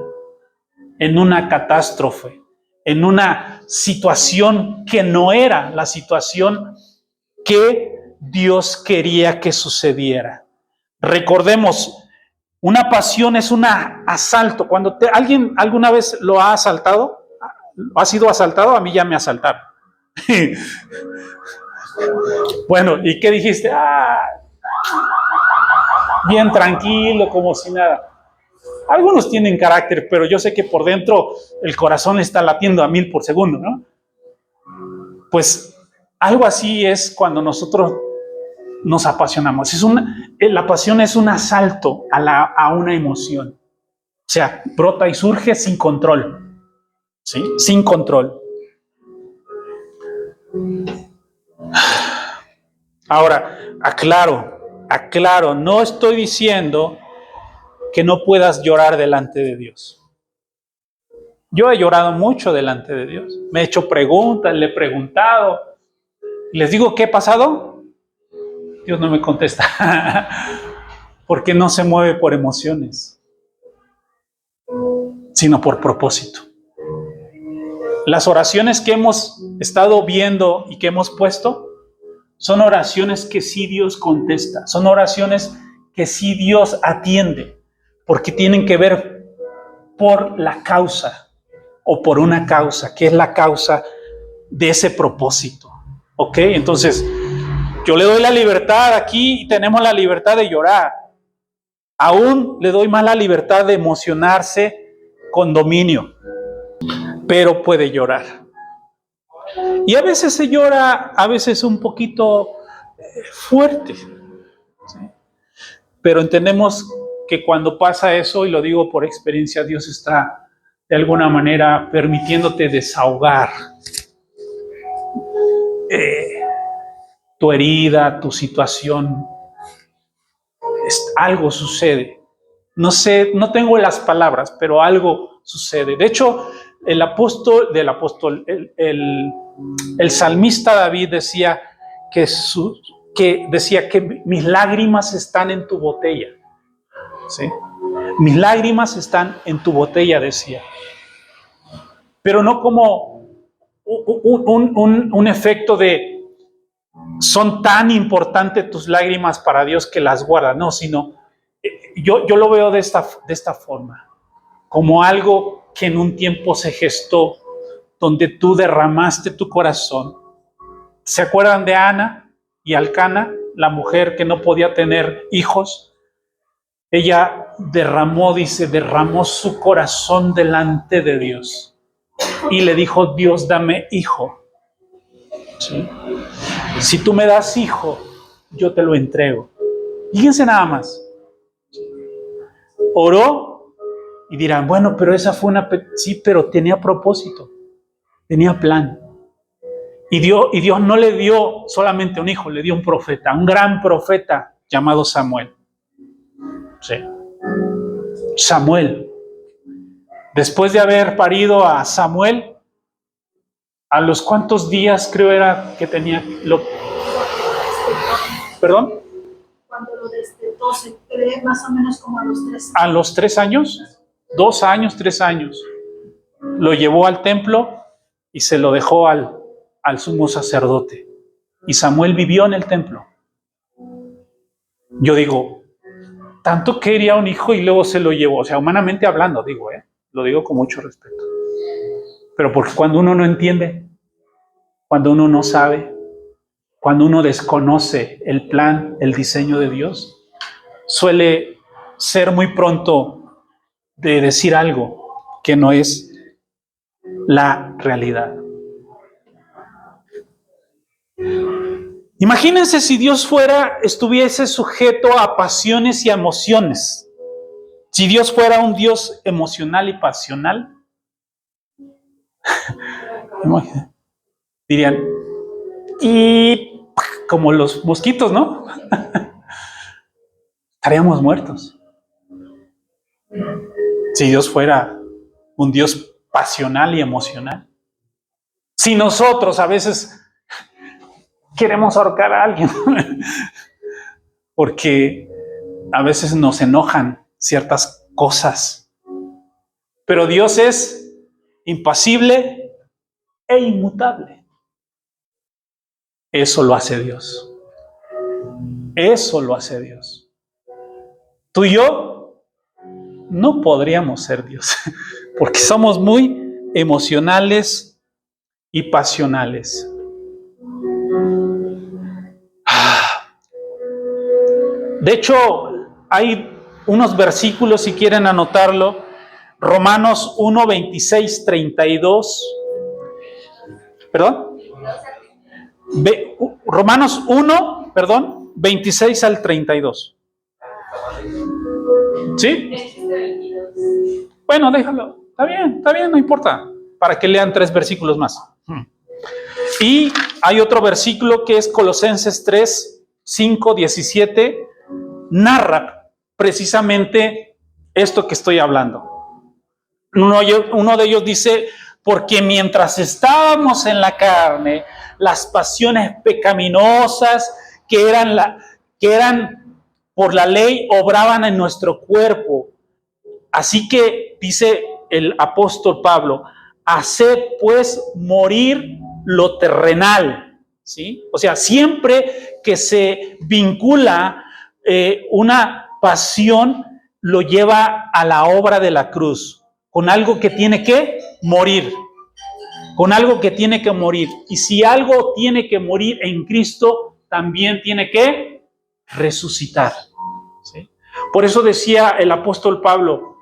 en una catástrofe, en una situación que no era la situación que Dios quería que sucediera. Recordemos, una pasión es un asalto. Cuando alguien alguna vez lo ha asaltado, ¿ha sido asaltado? A mí ya me asaltaron. Bueno, ¿y qué dijiste? Bien tranquilo, como si nada. Algunos tienen carácter, pero yo sé que por dentro el corazón está latiendo a 1000 por segundo, ¿no? Pues algo así es cuando nosotros nos apasionamos. La pasión es un asalto a una emoción. O sea, brota y surge sin control. ¿Sí? Sin control. Ahora, aclaro, no estoy diciendo que no puedas llorar delante de Dios. Yo he llorado mucho delante de Dios. Me he hecho preguntas, le he preguntado. Les digo, ¿qué ha pasado? Dios no me contesta. Porque no se mueve por emociones, sino por propósito. Las oraciones que hemos estado viendo y que hemos puesto son oraciones que sí Dios contesta. Son oraciones que sí Dios atiende. Porque tienen que ver por la causa o por una causa, que es la causa de ese propósito. ¿Ok? Entonces, yo le doy la libertad aquí y tenemos la libertad de llorar. Aún le doy más la libertad de emocionarse con dominio, pero puede llorar. Y a veces se llora, a veces un poquito fuerte. ¿Sí? Pero entendemos que cuando pasa eso, y lo digo por experiencia, Dios está de alguna manera permitiéndote desahogar tu herida, tu situación. Algo sucede. No sé, no tengo las palabras, pero algo sucede. De hecho, el salmista David decía que mis lágrimas están en tu botella. ¿Sí? Mis lágrimas están en tu botella, decía. Pero no como un efecto de son tan importantes tus lágrimas para Dios que las guarda. No, sino yo lo veo de esta forma, como algo que en un tiempo se gestó, donde tú derramaste tu corazón. ¿Se acuerdan de Ana y Alcana, la mujer que no podía tener hijos? Ella derramó su corazón delante de Dios y le dijo: Dios, dame hijo. ¿Sí? Si tú me das hijo, yo te lo entrego. Fíjense nada más. Oró y dirán, bueno, pero esa fue sí, pero tenía propósito, tenía plan. Y Dios no le dio solamente un hijo, le dio un profeta, un gran profeta llamado Samuel. Sí. Samuel. Después de haber parido a Samuel, ¿a los cuántos días creo era que tenía ¿Perdón? Cuando lo destetó, se cree más o menos como a los 3 años. ¿A los 3 años? 2 años, 3 años. Lo llevó al templo y se lo dejó al sumo sacerdote. Y Samuel vivió en el templo. Yo digo, tanto quería un hijo y luego se lo llevó. O sea, humanamente hablando, digo, lo digo con mucho respeto. Pero porque cuando uno no entiende, cuando uno no sabe, cuando uno desconoce el plan, el diseño de Dios, suele ser muy pronto de decir algo que no es la realidad. Imagínense si Dios estuviese sujeto a pasiones y emociones. Si Dios fuera un Dios emocional y pasional, dirían, y como los mosquitos, ¿no? Estaríamos muertos. Si Dios fuera un Dios pasional y emocional. Si nosotros a veces queremos ahorcar a alguien, porque a veces nos enojan ciertas cosas. Pero Dios es impasible e inmutable. Eso lo hace Dios. Eso lo hace Dios. Tú y yo no podríamos ser Dios, porque somos muy emocionales y pasionales. De hecho, hay unos versículos, si quieren anotarlo, Romanos 1, 26, 32. ¿Perdón? Romanos 1, 26 al 32. ¿Sí? Bueno, déjalo. Está bien, no importa. Para que lean 3 versículos más. Y hay otro versículo que es Colosenses 3, 5, 17. Narra precisamente esto que estoy hablando. Uno de ellos dice, porque mientras estábamos en la carne, las pasiones pecaminosas que eran por la ley obraban en nuestro cuerpo. Así que dice el apóstol Pablo, haced pues morir lo terrenal, ¿sí? O sea, siempre que se vincula una pasión, lo lleva a la obra de la cruz, con algo que tiene que morir, con algo que tiene que morir. Y si algo tiene que morir en Cristo, también tiene que resucitar, ¿sí? Por eso decía el apóstol Pablo,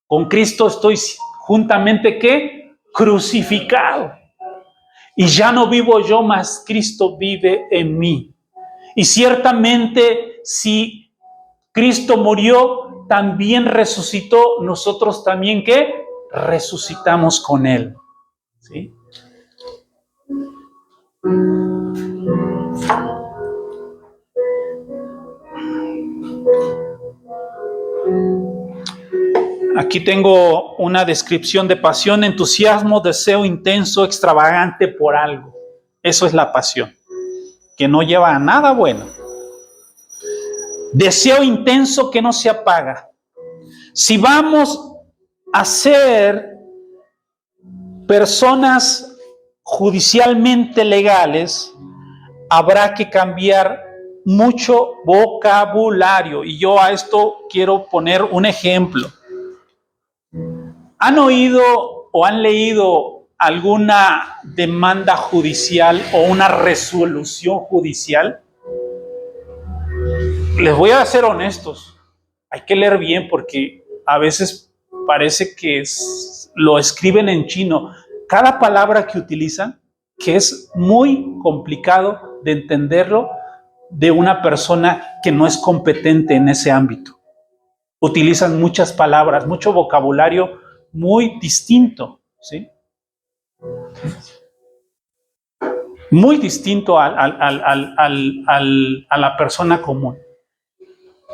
con Cristo estoy juntamente, ¿qué? Crucificado. Y ya no vivo yo, mas Cristo vive en mí. Y ciertamente, si Cristo murió, también resucitó, nosotros también, ¿qué? Resucitamos con Él. ¿Sí? Aquí tengo una descripción de pasión, entusiasmo, deseo intenso, extravagante por algo. Eso es la pasión, que no lleva a nada bueno. Deseo intenso que no se apaga. Si vamos a ser personas judicialmente legales, habrá que cambiar mucho vocabulario. Y yo a esto quiero poner un ejemplo. ¿Han oído o han leído alguna demanda judicial o una resolución judicial? Les voy a ser honestos. Hay que leer bien porque a veces parece que lo escriben en chino. Cada palabra que utilizan, que es muy complicado de entenderlo, de una persona que no es competente en ese ámbito. Utilizan muchas palabras, mucho vocabulario muy distinto, ¿sí? Muy distinto a la persona común.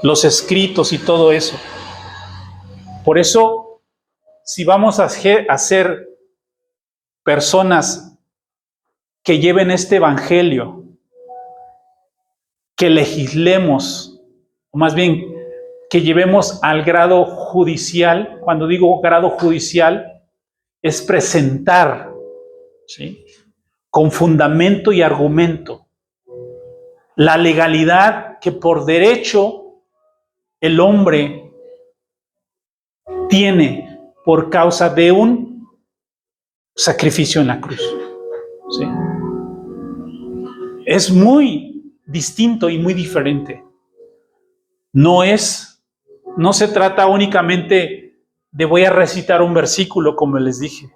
Los escritos y todo eso. Por eso, si vamos a ser personas que lleven este evangelio, que legislemos, o más bien que llevemos al grado judicial. Cuando digo grado judicial, es presentar, ¿sí?, con fundamento y argumento la legalidad que por derecho el hombre tiene por causa de un sacrificio en la cruz, ¿sí? Es muy distinto y muy diferente. No se trata únicamente de voy a recitar un versículo, como les dije,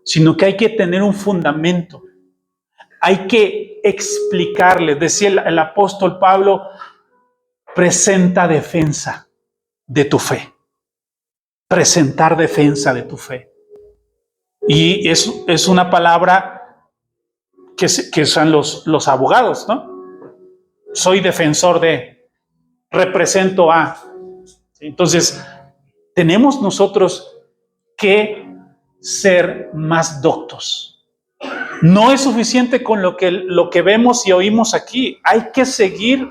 sino que hay que tener un fundamento. Hay que explicarle. Decía el apóstol Pablo, presenta defensa de tu fe. Presentar defensa de tu fe. Y es una palabra que usan los abogados, ¿no? Soy defensor de, represento a. Entonces, tenemos nosotros que ser más doctos. No es suficiente con lo que vemos y oímos aquí. Hay que seguir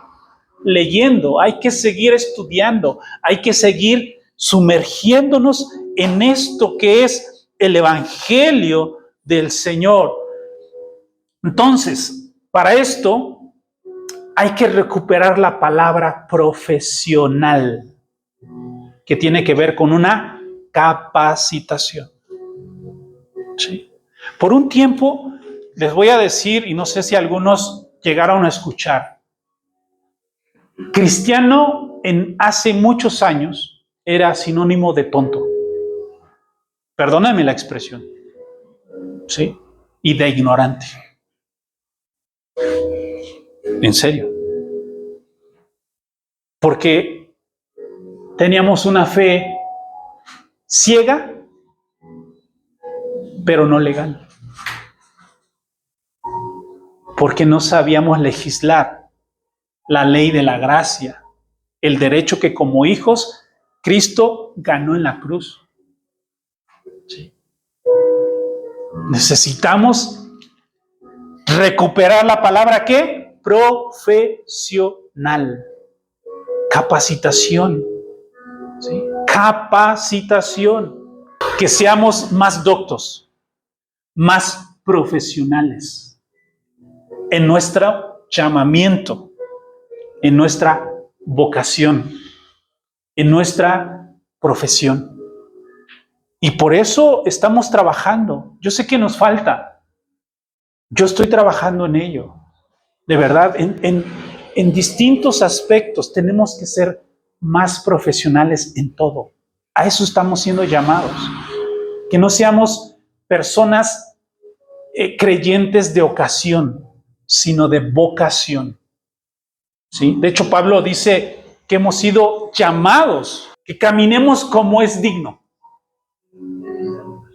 leyendo, hay que seguir estudiando, hay que seguir sumergiéndonos en esto que es el evangelio del Señor. Entonces, para esto hay que recuperar la palabra profesional, que tiene que ver con una capacitación. ¿Sí? Por un tiempo, les voy a decir, y no sé si algunos llegaron a escuchar, cristiano hace muchos años era sinónimo de tonto. Perdóname la expresión, ¿sí? Y de ignorante. En serio. Porque teníamos una fe ciega, pero no legal. Porque no sabíamos legislar la ley de la gracia, el derecho que como hijos Cristo ganó en la cruz. ¿Sí? Necesitamos recuperar la palabra ¿qué? Profesional. Capacitación. ¿Sí? Capacitación. Que seamos más doctos, más profesionales en nuestro llamamiento, en nuestra vocación, en nuestra profesión. Y por eso estamos trabajando. Yo sé que nos falta. Yo estoy trabajando en ello. De verdad, en distintos aspectos tenemos que ser más profesionales en todo. A eso estamos siendo llamados. Que no seamos personas creyentes de ocasión, sino de vocación. ¿Sí? De hecho, Pablo dice que hemos sido llamados, que caminemos como es digno.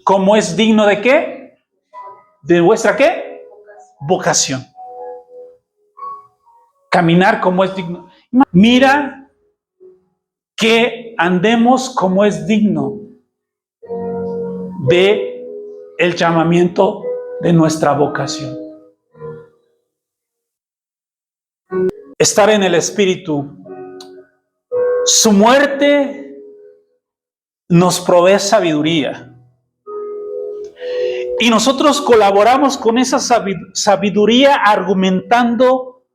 ¿Cómo es digno de qué? ¿De vuestra qué? Vocación. Caminar como es digno. Mira que andemos como es digno de el llamamiento de nuestra vocación. Estar en el Espíritu. Su muerte nos provee sabiduría. Y nosotros colaboramos con esa sabiduría argumentando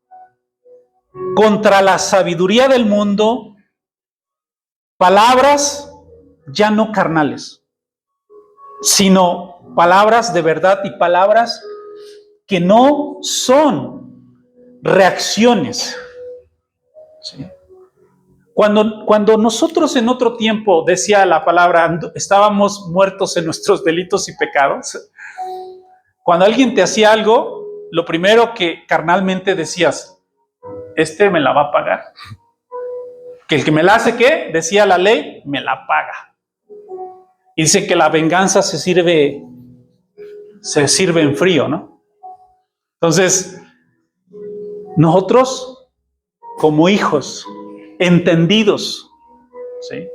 contra la sabiduría del mundo palabras ya no carnales, sino palabras de verdad y palabras que no son reacciones. ¿Sí? Cuando nosotros en otro tiempo, decía la palabra, estábamos muertos en nuestros delitos y pecados, cuando alguien te hacía algo, lo primero que carnalmente decías, este me la va a pagar. Que el que me la hace, ¿qué? Decía la ley, me la paga. Y dice que la venganza se sirve en frío, ¿no? Entonces, nosotros como hijos, entendidos, ¿sí?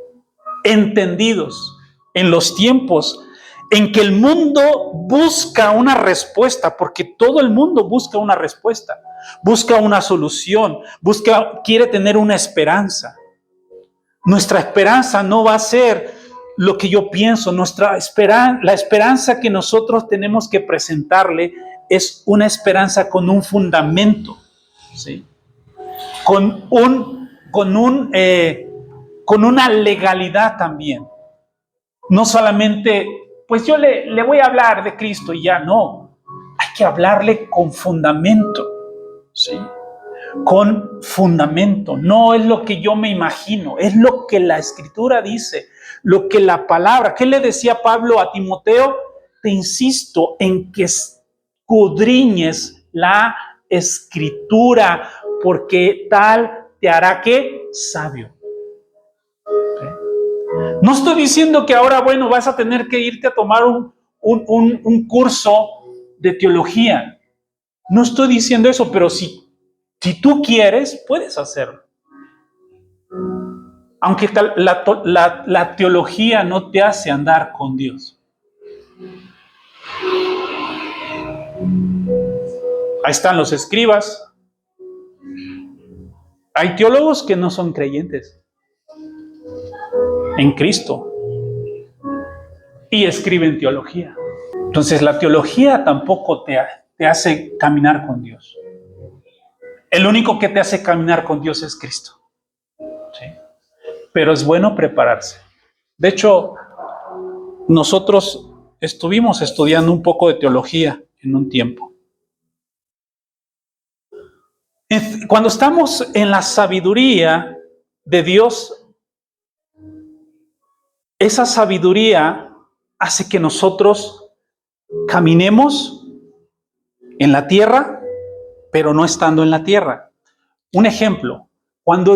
Entendidos en los tiempos en que el mundo busca una respuesta, porque todo el mundo busca una respuesta, busca una solución, quiere tener una esperanza. Nuestra esperanza no va a ser lo que yo pienso, la esperanza que nosotros tenemos que presentarle es una esperanza con un fundamento, ¿sí? Con una legalidad también. No solamente, pues yo le voy a hablar de Cristo y ya, no. Hay que hablarle con fundamento, ¿sí? Con fundamento. No es lo que yo me imagino, es lo que la Escritura dice, lo que la palabra. ¿Qué le decía Pablo a Timoteo? Te insisto en que escudriñes la Escritura, porque tal te hará ¿qué? Sabio. ¿Okay? No estoy diciendo que ahora, bueno, vas a tener que irte a tomar un curso de teología. No estoy diciendo eso, pero si tú quieres, puedes hacerlo. Aunque la teología no te hace andar con Dios. Ahí están los escribas. Hay teólogos que no son creyentes en Cristo y escriben teología. Entonces la teología tampoco te hace caminar con Dios. El único que te hace caminar con Dios es Cristo. ¿Sí? Pero es bueno prepararse. De hecho, nosotros estuvimos estudiando un poco de teología en un tiempo. Cuando estamos en la sabiduría de Dios, esa sabiduría hace que nosotros caminemos en la tierra, pero no estando en la tierra. Un ejemplo, cuando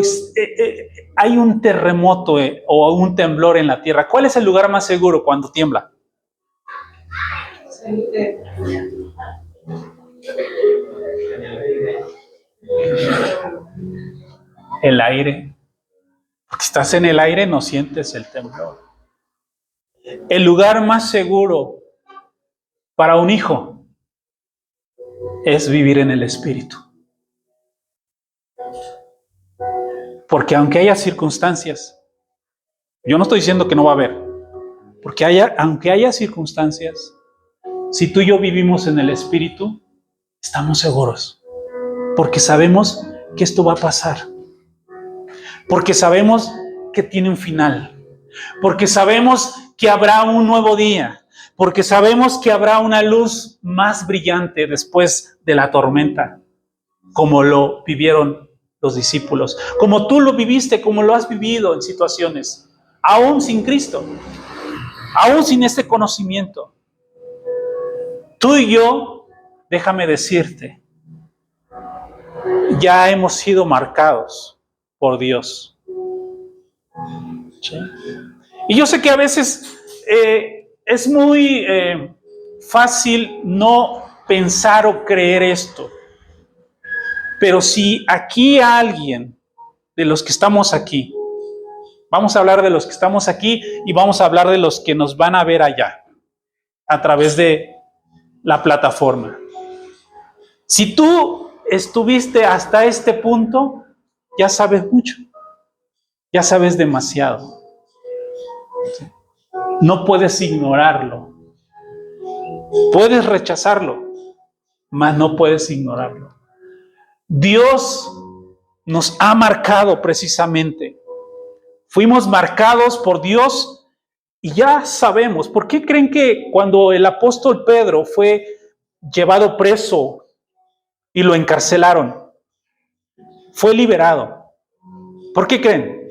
hay un terremoto o un temblor en la tierra, ¿cuál es el lugar más seguro cuando tiembla? El aire. Porque estás en el aire, no sientes el temblor. El lugar más seguro para un hijo es vivir en el Espíritu. Porque aunque haya circunstancias, yo no estoy diciendo que no va a haber, porque aunque haya circunstancias, si tú y yo vivimos en el Espíritu, estamos seguros, porque sabemos que esto va a pasar, porque sabemos que tiene un final, porque sabemos que habrá un nuevo día, porque sabemos que habrá una luz más brillante después de la tormenta, como lo vivieron los discípulos, como tú lo viviste, como lo has vivido en situaciones, aún sin Cristo, aún sin este conocimiento. Tú y yo, déjame decirte, ya hemos sido marcados por Dios. ¿Sí? Y yo sé que a veces es muy fácil no pensar o creer esto. Pero si aquí alguien de los que estamos aquí, vamos a hablar de los que estamos aquí y vamos a hablar de los que nos van a ver allá, a través de la plataforma. Si tú estuviste hasta este punto, ya sabes mucho, ya sabes demasiado. No puedes ignorarlo. Puedes rechazarlo, mas no puedes ignorarlo. Dios nos ha marcado precisamente. Fuimos marcados por Dios y ya sabemos. ¿Por qué creen que cuando el apóstol Pedro fue llevado preso y lo encarcelaron, fue liberado? ¿Por qué creen?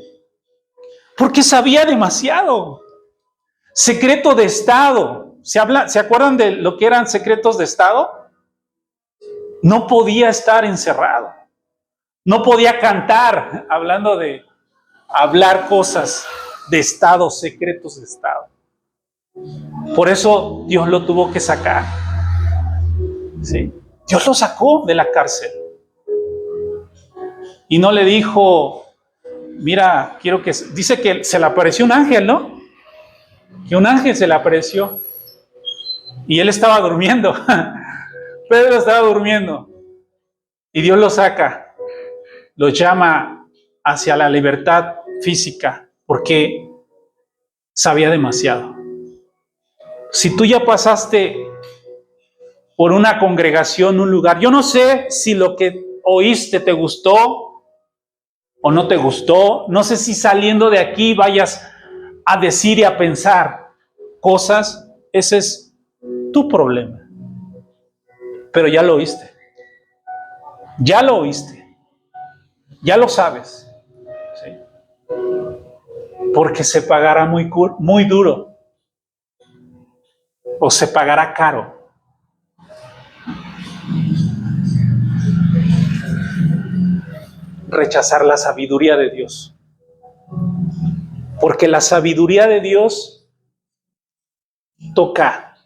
Porque sabía demasiado. Secreto de Estado. ¿Se acuerdan de lo que eran secretos de Estado? No podía estar encerrado. No podía cantar, hablando de hablar cosas de Estado, secretos de Estado. Por eso Dios lo tuvo que sacar. ¿Sí? Dios lo sacó de la cárcel. Y no le dijo, mira, quiero que... Dice que se le apareció un ángel, ¿no? Que un ángel se le apareció. Y él estaba durmiendo. Pedro estaba durmiendo. Y Dios lo saca. Lo llama hacia la libertad física. Porque sabía demasiado. Si tú ya pasaste por una congregación, un lugar, yo no sé si lo que oíste te gustó o no te gustó, no sé si saliendo de aquí vayas a decir y a pensar cosas, ese es tu problema. Pero ya lo oíste, ya lo oíste, ya lo sabes, ¿sí? Porque se pagará muy duro o se pagará caro. Rechazar la sabiduría de Dios. Porque la sabiduría de Dios toca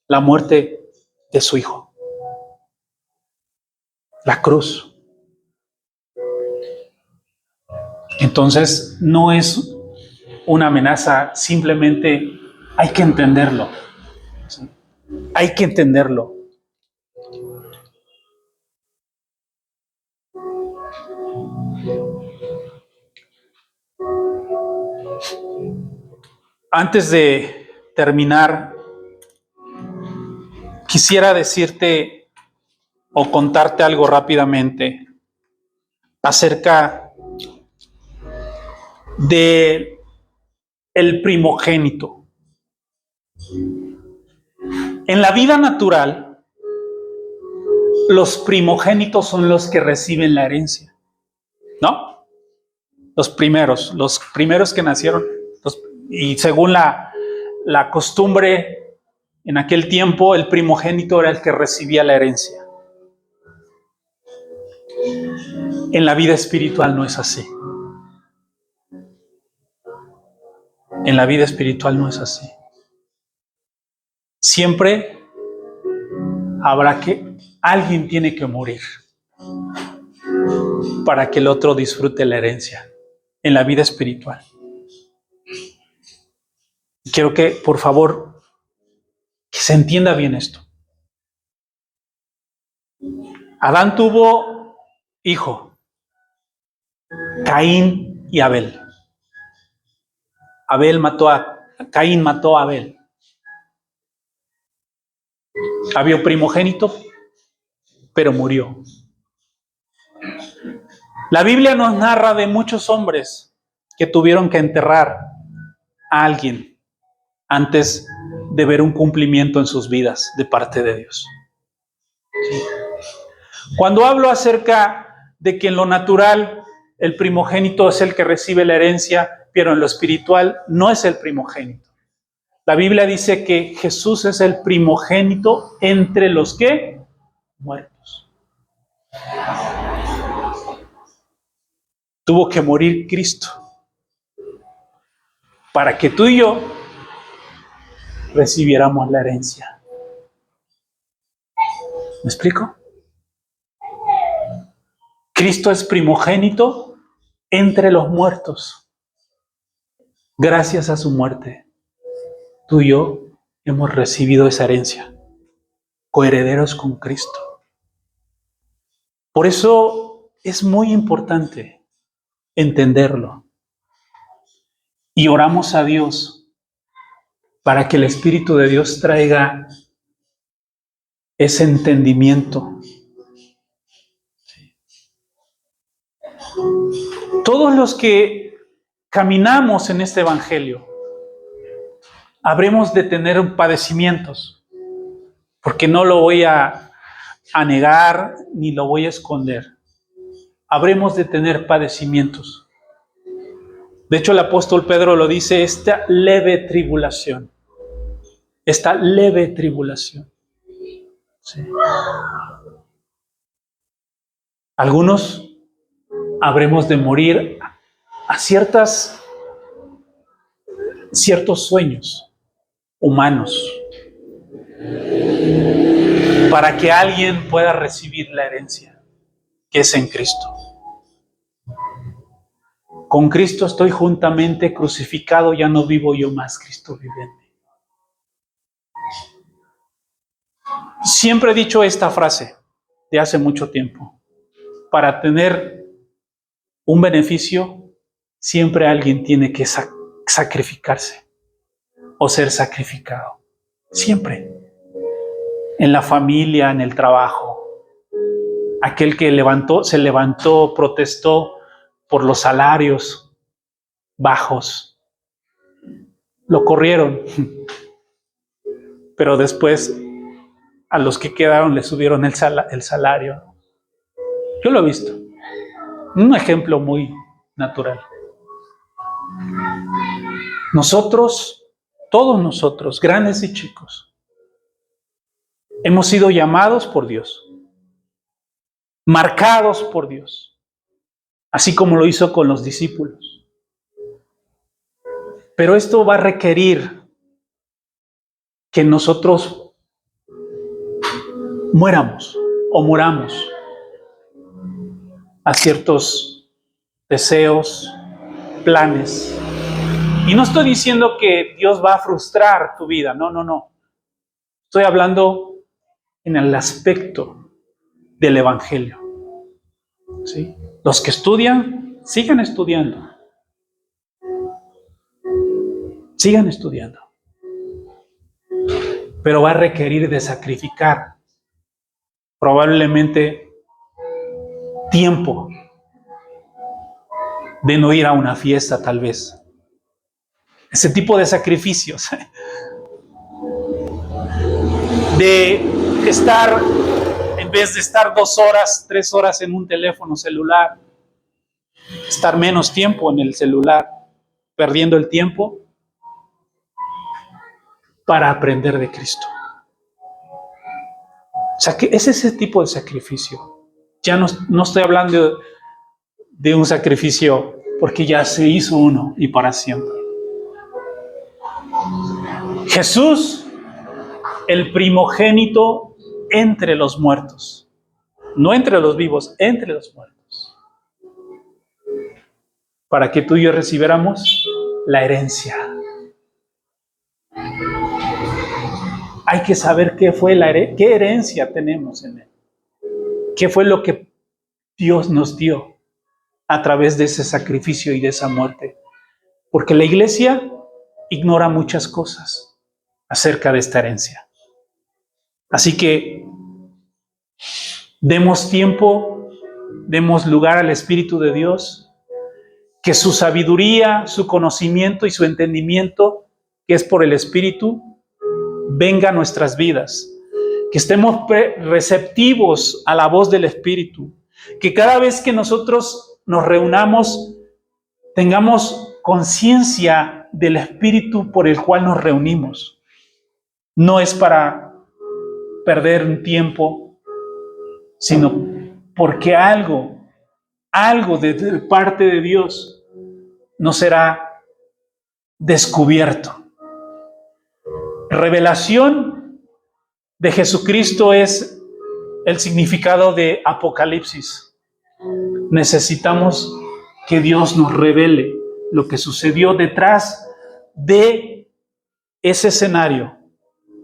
la muerte de su Hijo. La cruz. Entonces, no es una amenaza, simplemente hay que entenderlo. ¿Sí? Hay que entenderlo. Antes de terminar, quisiera decirte o contarte algo rápidamente acerca de el primogénito. En la vida natural, los primogénitos son los que reciben la herencia, ¿no? Los primeros que nacieron. Y según la costumbre, en aquel tiempo, el primogénito era el que recibía la herencia. En la vida espiritual no es así. En la vida espiritual no es así. Siempre alguien tiene que morir para que el otro disfrute la herencia en la vida espiritual. Quiero que, por favor, que se entienda bien esto. Adán tuvo hijo, Caín y Abel. Caín mató a Abel. Había primogénito, pero murió. La Biblia nos narra de muchos hombres que tuvieron que enterrar a alguien antes de ver un cumplimiento en sus vidas de parte de Dios. ¿Sí? Cuando hablo acerca de que en lo natural el primogénito es el que recibe la herencia, pero en lo espiritual no es el primogénito. La Biblia dice que Jesús es el primogénito entre los que muertos. Tuvo que morir Cristo para que tú y yo recibiéramos la herencia. ¿Me explico? Cristo es primogénito entre los muertos. Gracias a su muerte, tú y yo hemos recibido esa herencia, coherederos con Cristo. Por eso es muy importante entenderlo. Y oramos a Dios para que el Espíritu de Dios traiga ese entendimiento. Todos los que caminamos en este Evangelio habremos de tener padecimientos, porque no lo voy a negar ni lo voy a esconder. Habremos de tener padecimientos. De hecho, el apóstol Pedro lo dice, esta leve tribulación. Esta leve tribulación. ¿Sí? Algunos habremos de morir a ciertos sueños humanos para que alguien pueda recibir la herencia que es en Cristo. Con Cristo estoy juntamente crucificado, ya no vivo yo más, Cristo vive en mí. Siempre he dicho esta frase de hace mucho tiempo. Para tener un beneficio, siempre alguien tiene que sacrificarse o ser sacrificado. Siempre. En la familia, en el trabajo. Aquel que se levantó, protestó por los salarios bajos. Lo corrieron. Pero después a los que quedaron les subieron el salario. Yo lo he visto. Un ejemplo muy natural. Nosotros, todos nosotros, grandes y chicos, hemos sido llamados por Dios, marcados por Dios, así como lo hizo con los discípulos. Pero esto va a requerir que nosotros muramos a ciertos deseos, planes. Y no estoy diciendo que Dios va a frustrar tu vida, no. Estoy hablando en el aspecto del Evangelio. ¿Sí? Los que estudian, sigan estudiando. Sigan estudiando. Pero va a requerir de sacrificar probablemente tiempo, de no ir a una fiesta tal vez. Ese tipo de sacrificios. De estar, en vez de estar 2 horas, 3 horas en un teléfono celular, estar menos tiempo en el celular, perdiendo el tiempo para aprender de Cristo. O sea, que es ese tipo de sacrificio. Ya no estoy hablando de un sacrificio porque ya se hizo uno y para siempre. Jesús, el primogénito entre los muertos. No entre los vivos, entre los muertos. Para que tú y yo recibiéramos la herencia. Hay que saber qué fue qué herencia tenemos en Él. ¿Qué fue lo que Dios nos dio a través de ese sacrificio y de esa muerte? Porque la iglesia ignora muchas cosas acerca de esta herencia. Así que demos tiempo, demos lugar al Espíritu de Dios, que su sabiduría, su conocimiento y su entendimiento, que es por el Espíritu, venga a nuestras vidas. Que estemos receptivos a la voz del Espíritu. Que cada vez que nosotros nos reunamos, tengamos conciencia del Espíritu por el cual nos reunimos. No es para perder un tiempo, sino porque algo de parte de Dios nos será descubierto. Revelación de Jesucristo es el significado de Apocalipsis. Necesitamos que Dios nos revele lo que sucedió detrás de ese escenario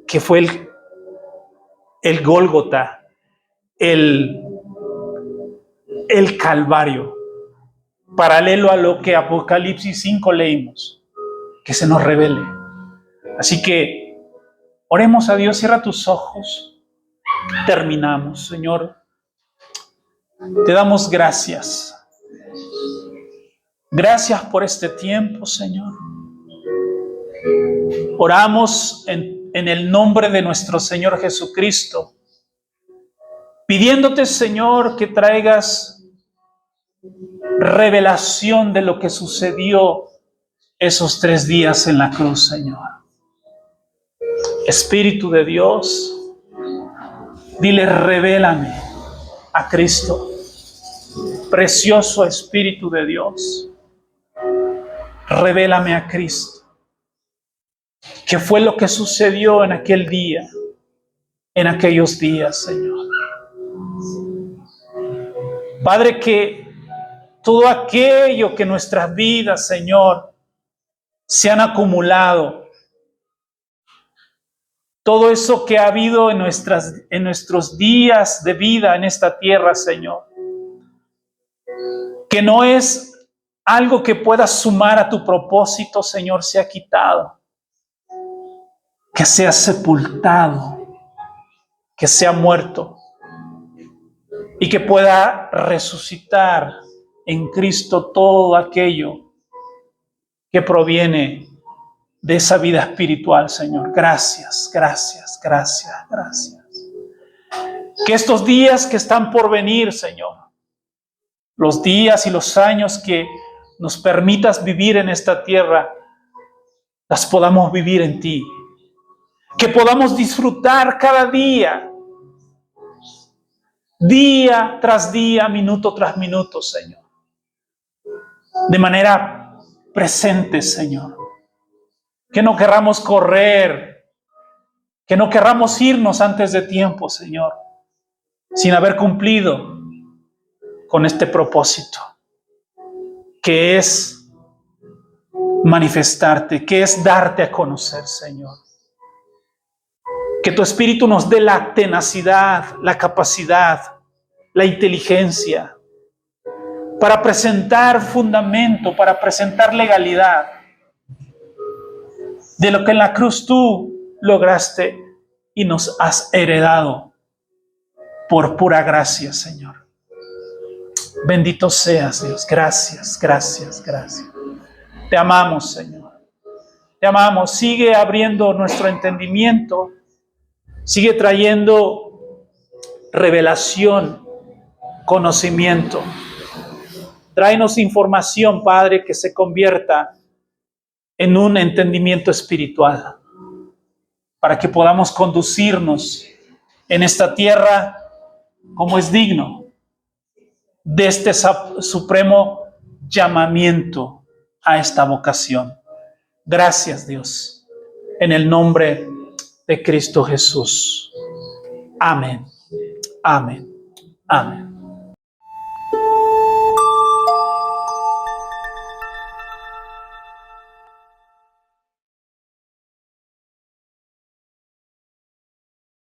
que fue el Gólgota, el Calvario, paralelo a lo que Apocalipsis 5 leímos, que se nos revele. Así que oremos a Dios, cierra tus ojos. Terminamos, Señor. Te damos gracias. Gracias por este tiempo, Señor. Oramos en el nombre de nuestro Señor Jesucristo, pidiéndote, Señor, que traigas revelación de lo que sucedió esos 3 días en la cruz, Señor. Espíritu de Dios, dile, revélame a Cristo. Precioso Espíritu de Dios, revélame a Cristo. ¿Qué fue lo que sucedió en aquel día, en aquellos días, Señor? Padre, que todo aquello que nuestras vidas, Señor, se han acumulado, todo eso que ha habido en nuestros días de vida en esta tierra, Señor, que no es algo que pueda sumar a tu propósito, Señor, se ha quitado, que sea sepultado, que sea muerto y que pueda resucitar en Cristo todo aquello que proviene de esa vida espiritual, Señor. Gracias, gracias, gracias, gracias. Que estos días que están por venir, Señor, los días y los años que nos permitas vivir en esta tierra, las podamos vivir en ti. Que podamos disfrutar cada día, día tras día, minuto tras minuto, Señor. De manera presente, Señor. Que no querramos correr, que no querramos irnos antes de tiempo, Señor, sin haber cumplido con este propósito, que es manifestarte, que es darte a conocer, Señor. Que tu Espíritu nos dé la tenacidad, la capacidad, la inteligencia para presentar fundamento, para presentar legalidad de lo que en la cruz tú lograste y nos has heredado por pura gracia, Señor. Bendito seas, Dios. Gracias, gracias, gracias. Te amamos, Señor. Te amamos. Sigue abriendo nuestro entendimiento. Sigue trayendo revelación, conocimiento. Tráenos información, Padre, que se convierta en un entendimiento espiritual, para que podamos conducirnos en esta tierra como es digno de este supremo llamamiento a esta vocación. Gracias, Dios, en el nombre de Cristo Jesús. Amén. Amén. Amén.